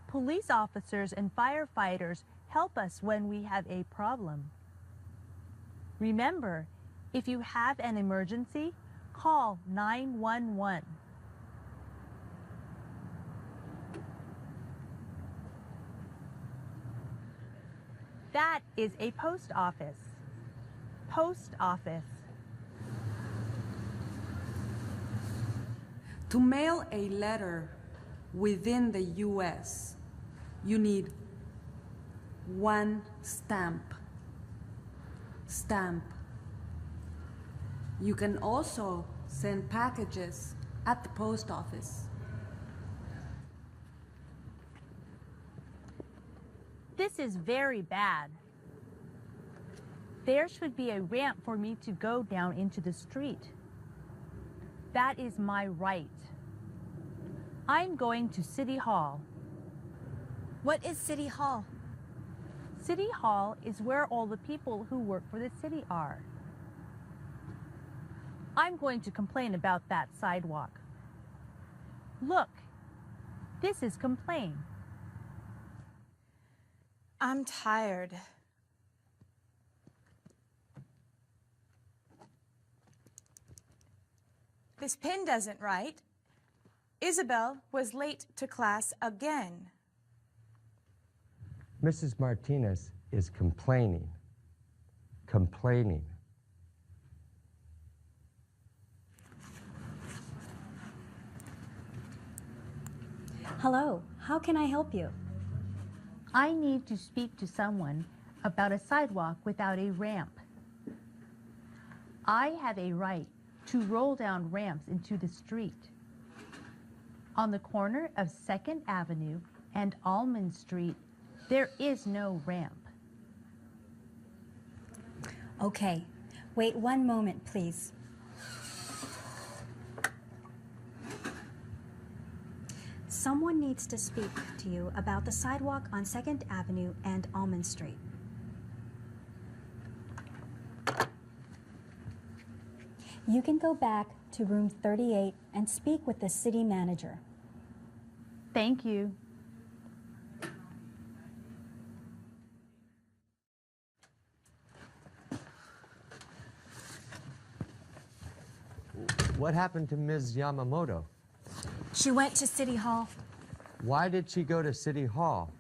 Police officers and firefighters help us when we have a problem. Remember, if you have an emergency, call 911. That is a post office. Post office. To mail a letter within the U.S., you need 1 stamp. Stamp. You can also send packages at the post office. This is very bad. There should be a ramp for me to go down into the street. That is my right. I'm going to City Hall. What is City Hall? City Hall is where all the people who work for the city are. I'm going to complain about that sidewalk. Look, this is complain. I'm tired. This pen doesn't write. Isabel was late to class again. Mrs. Martinez is complaining. Complaining. Hello, how can I help you? I need to speak to someone about a sidewalk without a ramp. I have a right to roll down ramps into the street. On the corner of 2nd Avenue and Almond Street, there is no ramp. Okay, wait 1 moment, please. Someone needs to speak to you about the sidewalk on 2nd Avenue and Almond Street. You can go back to room 38 and speak with the city manager. Thank you. What happened to Ms. Yamamoto? She went to City Hall. Why did she go to City Hall?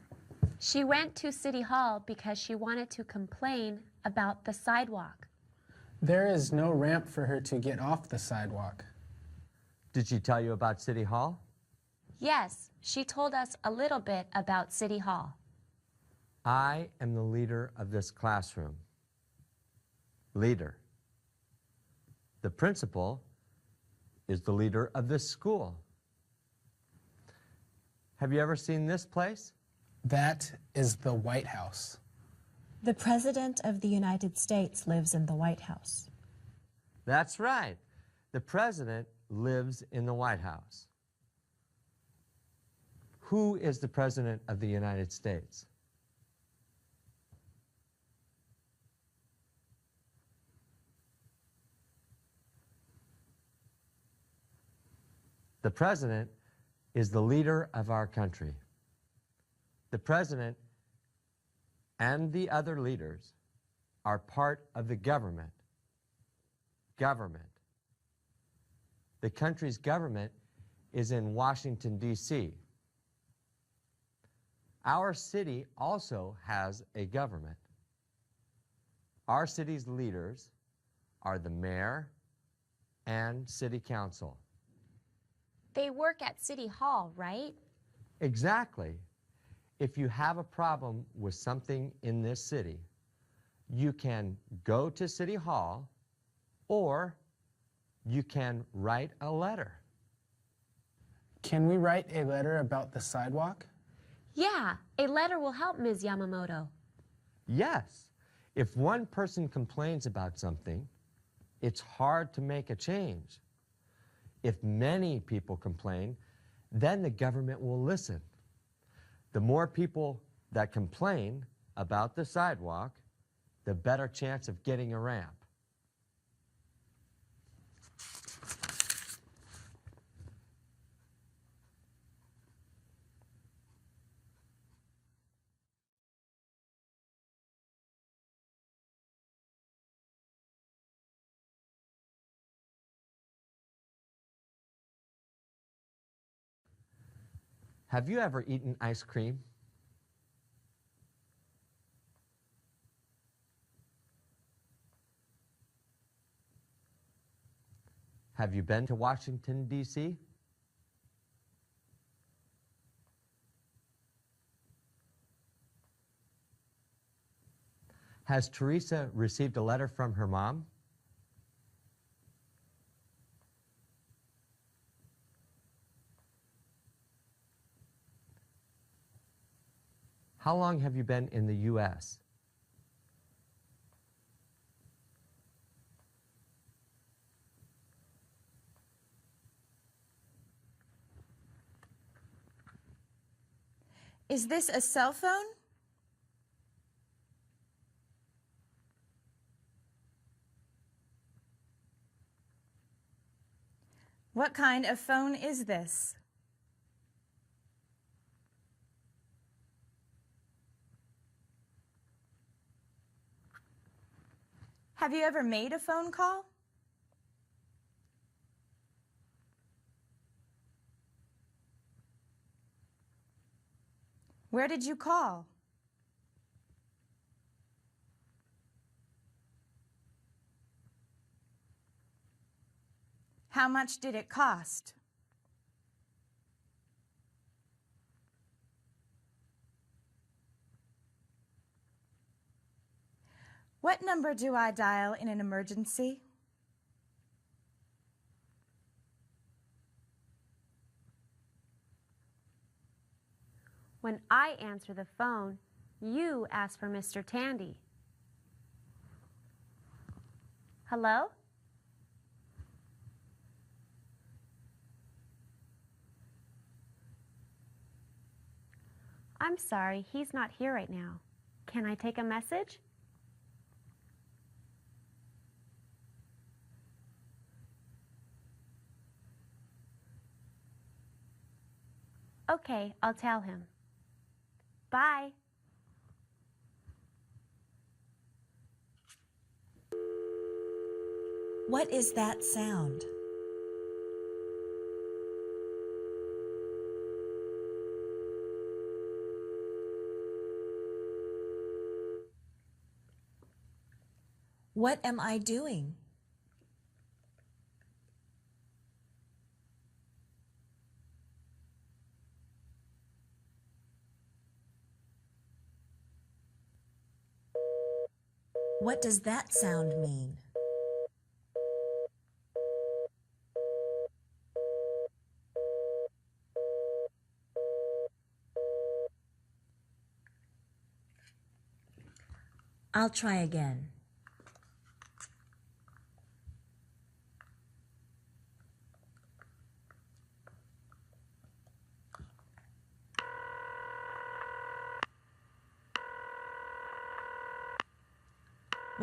She went to City Hall because she wanted to complain about the sidewalk. There is no ramp for her to get off the sidewalk. Did she tell you about City Hall? Yes, she told us a little bit about City Hall. I am the leader of this classroom. Leader. The principal is the leader of this school. Have you ever seen this place? That is the White House. The President of the United States lives in the White House. That's right. The President lives in the White House. Who is the President of the United States? The President is the leader of our country. The President and the other leaders are part of the government. Government. The country's government is in Washington, D.C. Our city also has a government. Our city's leaders are the mayor and city council. They work at City Hall, right? Exactly. If you have a problem with something in this city, you can go to City Hall or You can write a letter. Can we write a letter about the sidewalk? Yeah, a letter will help, Ms. Yamamoto. Yes. If one person complains about something, it's hard to make a change. If many people complain, then the government will listen. The more people that complain about the sidewalk, the better chance of getting a ramp. Have you ever eaten ice cream? Have you been to Washington, D.C.? Has Teresa received a letter from her mom? How long have you been in the U.S.? Is this a cell phone? What kind of phone is this? Have you ever made a phone call? Where did you call? How much did it cost? What number do I dial in an emergency? When I answer the phone, you ask for Mr. Tandy. Hello? I'm sorry, he's not here right now. Can I take a message? Okay, I'll tell him. Bye. What is that sound? What am I doing? What does that sound mean? I'll try again.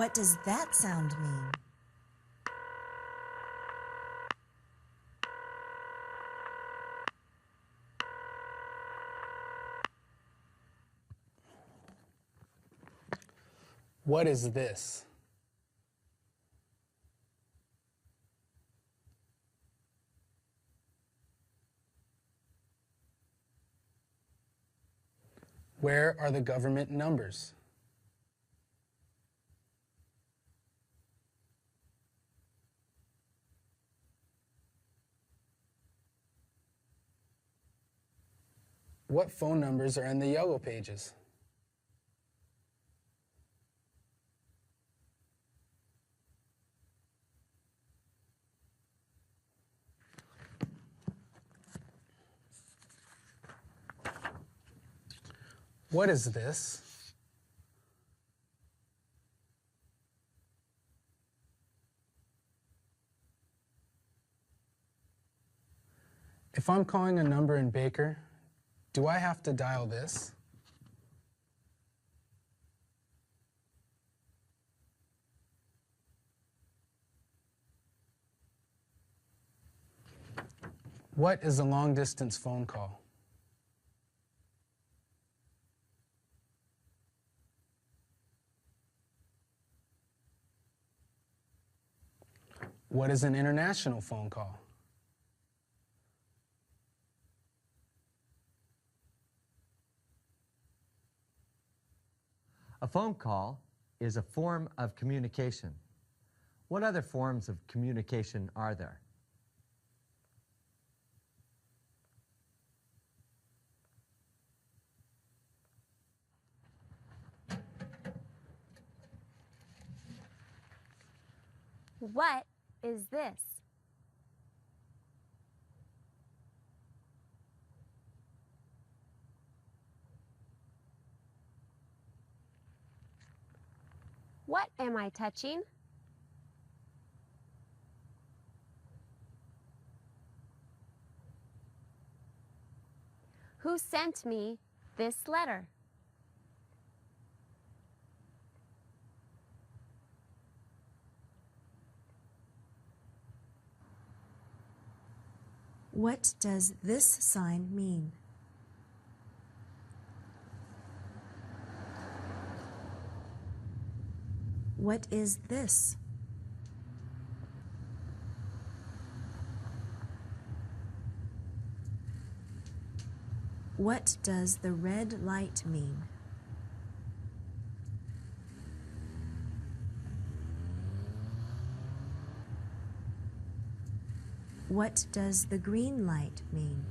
What does that sound mean? What is this? Where are the government numbers? What phone numbers are in the yellow pages? What is this? If I'm calling a number in Baker, do I have to dial this? What is a long-distance phone call? What is an international phone call? A phone call is a form of communication. What other forms of communication are there? What is this? What am I touching? Who sent me this letter? What does this sign mean? What is this? What does the red light mean? What does the green light mean?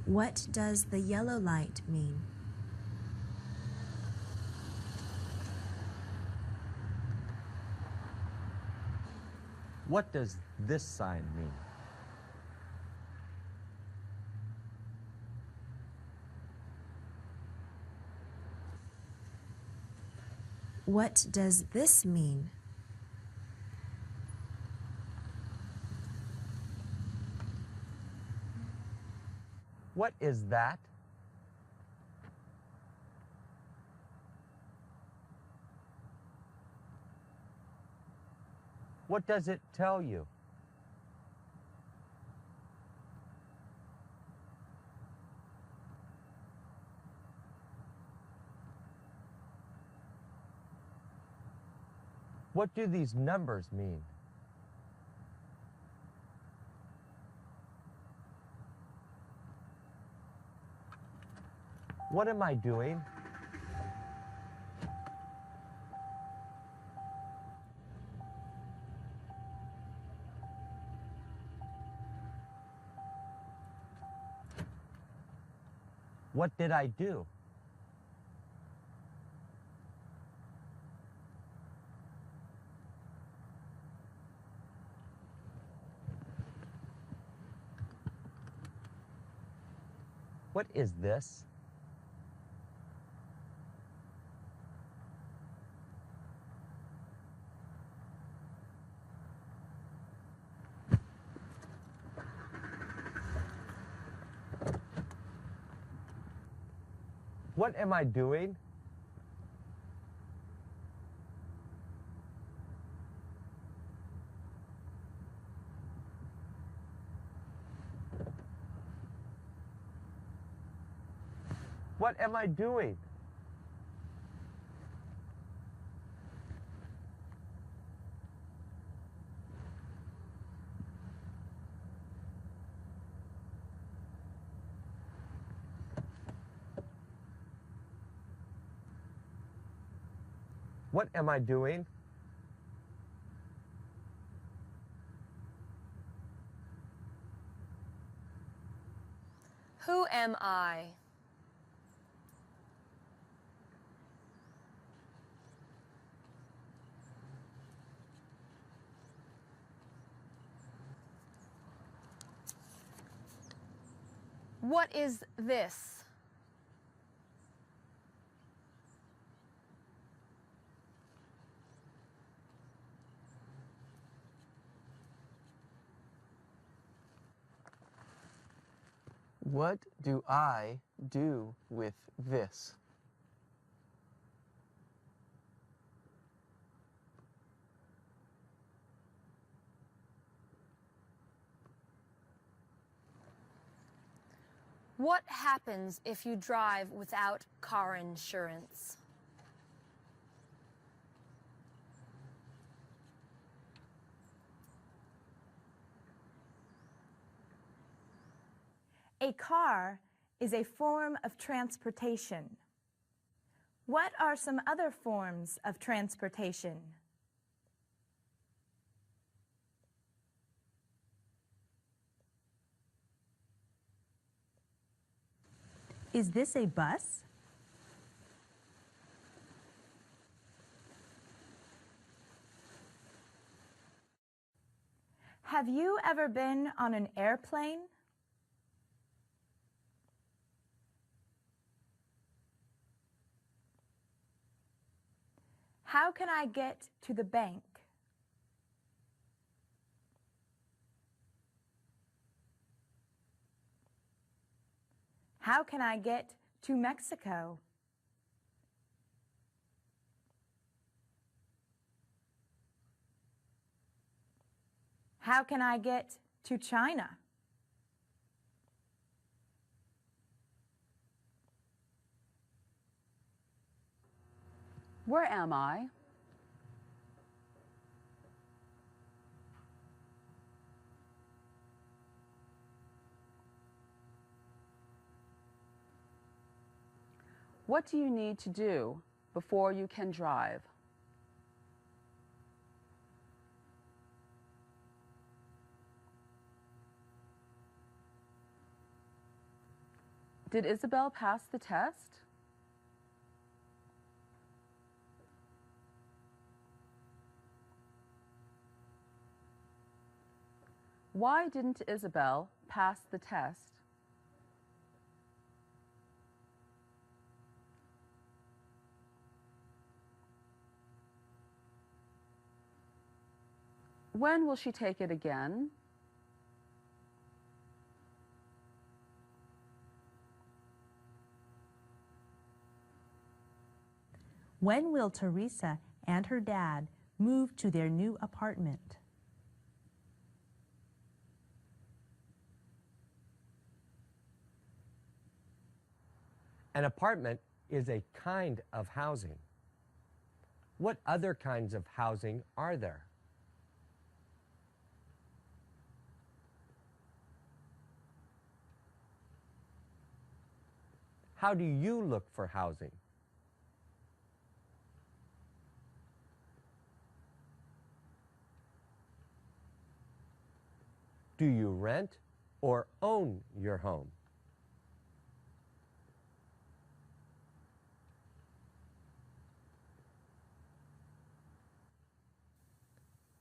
What does the yellow light mean? What does this sign mean? What does this mean? What is that? What does it tell you? What do these numbers mean? What am I doing? What did I do? What is this? What am I doing? What am I doing? What am I doing? Who am I? What is this? What do I do with this? What happens if you drive without car insurance? A car is a form of transportation. What are some other forms of transportation? Is this a bus? Have you ever been on an airplane? How can I get to the bank? How can I get to Mexico? How can I get to China? Where am I? What do you need to do before you can drive? Did Isabel pass the test? Why didn't Isabel pass the test? When will she take it again? When will Teresa and her dad move to their new apartment? An apartment is a kind of housing. What other kinds of housing are there? How do you look for housing? Do you rent or own your home?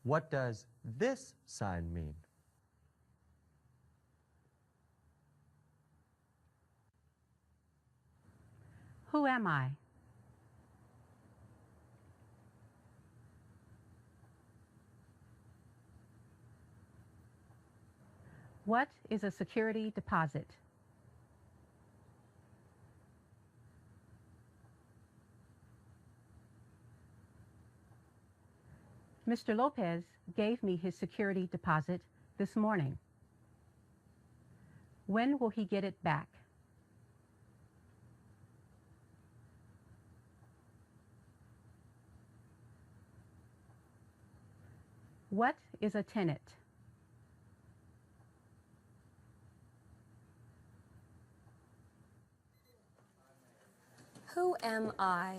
What does this sign mean? Who am I? What is a security deposit? Mr. Lopez gave me his security deposit this morning. When will he get it back? What is a tenant? Who am I?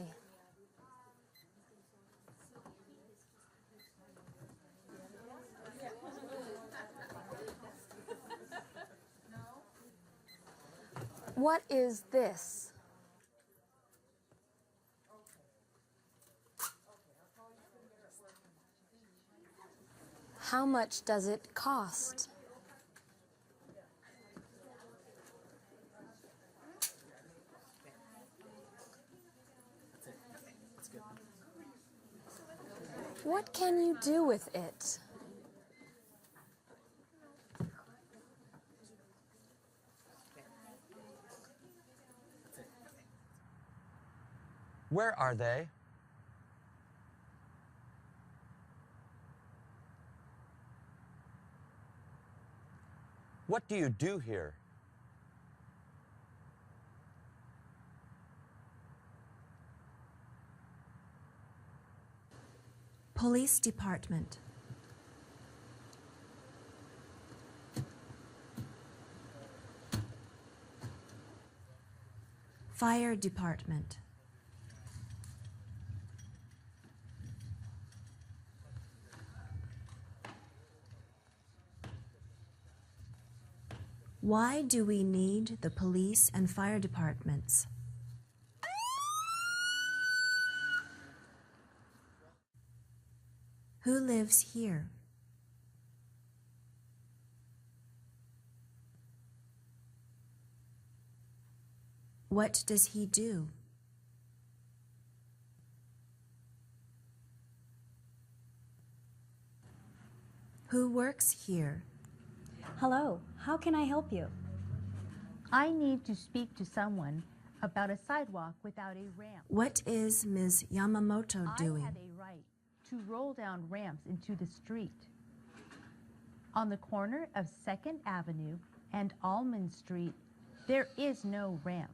What is this? How much does it cost? What can you do with it? Where are they? What do you do here? Police department. Fire department. Why do we need the police and fire departments? Who lives here? What does he do? Who works here? Hello, how can I help you? I need to speak to someone about a sidewalk without a ramp. What is Ms. Yamamoto doing? I have a right to roll down ramps into the street. On the corner of 2nd Avenue and Almond Street, there is no ramp.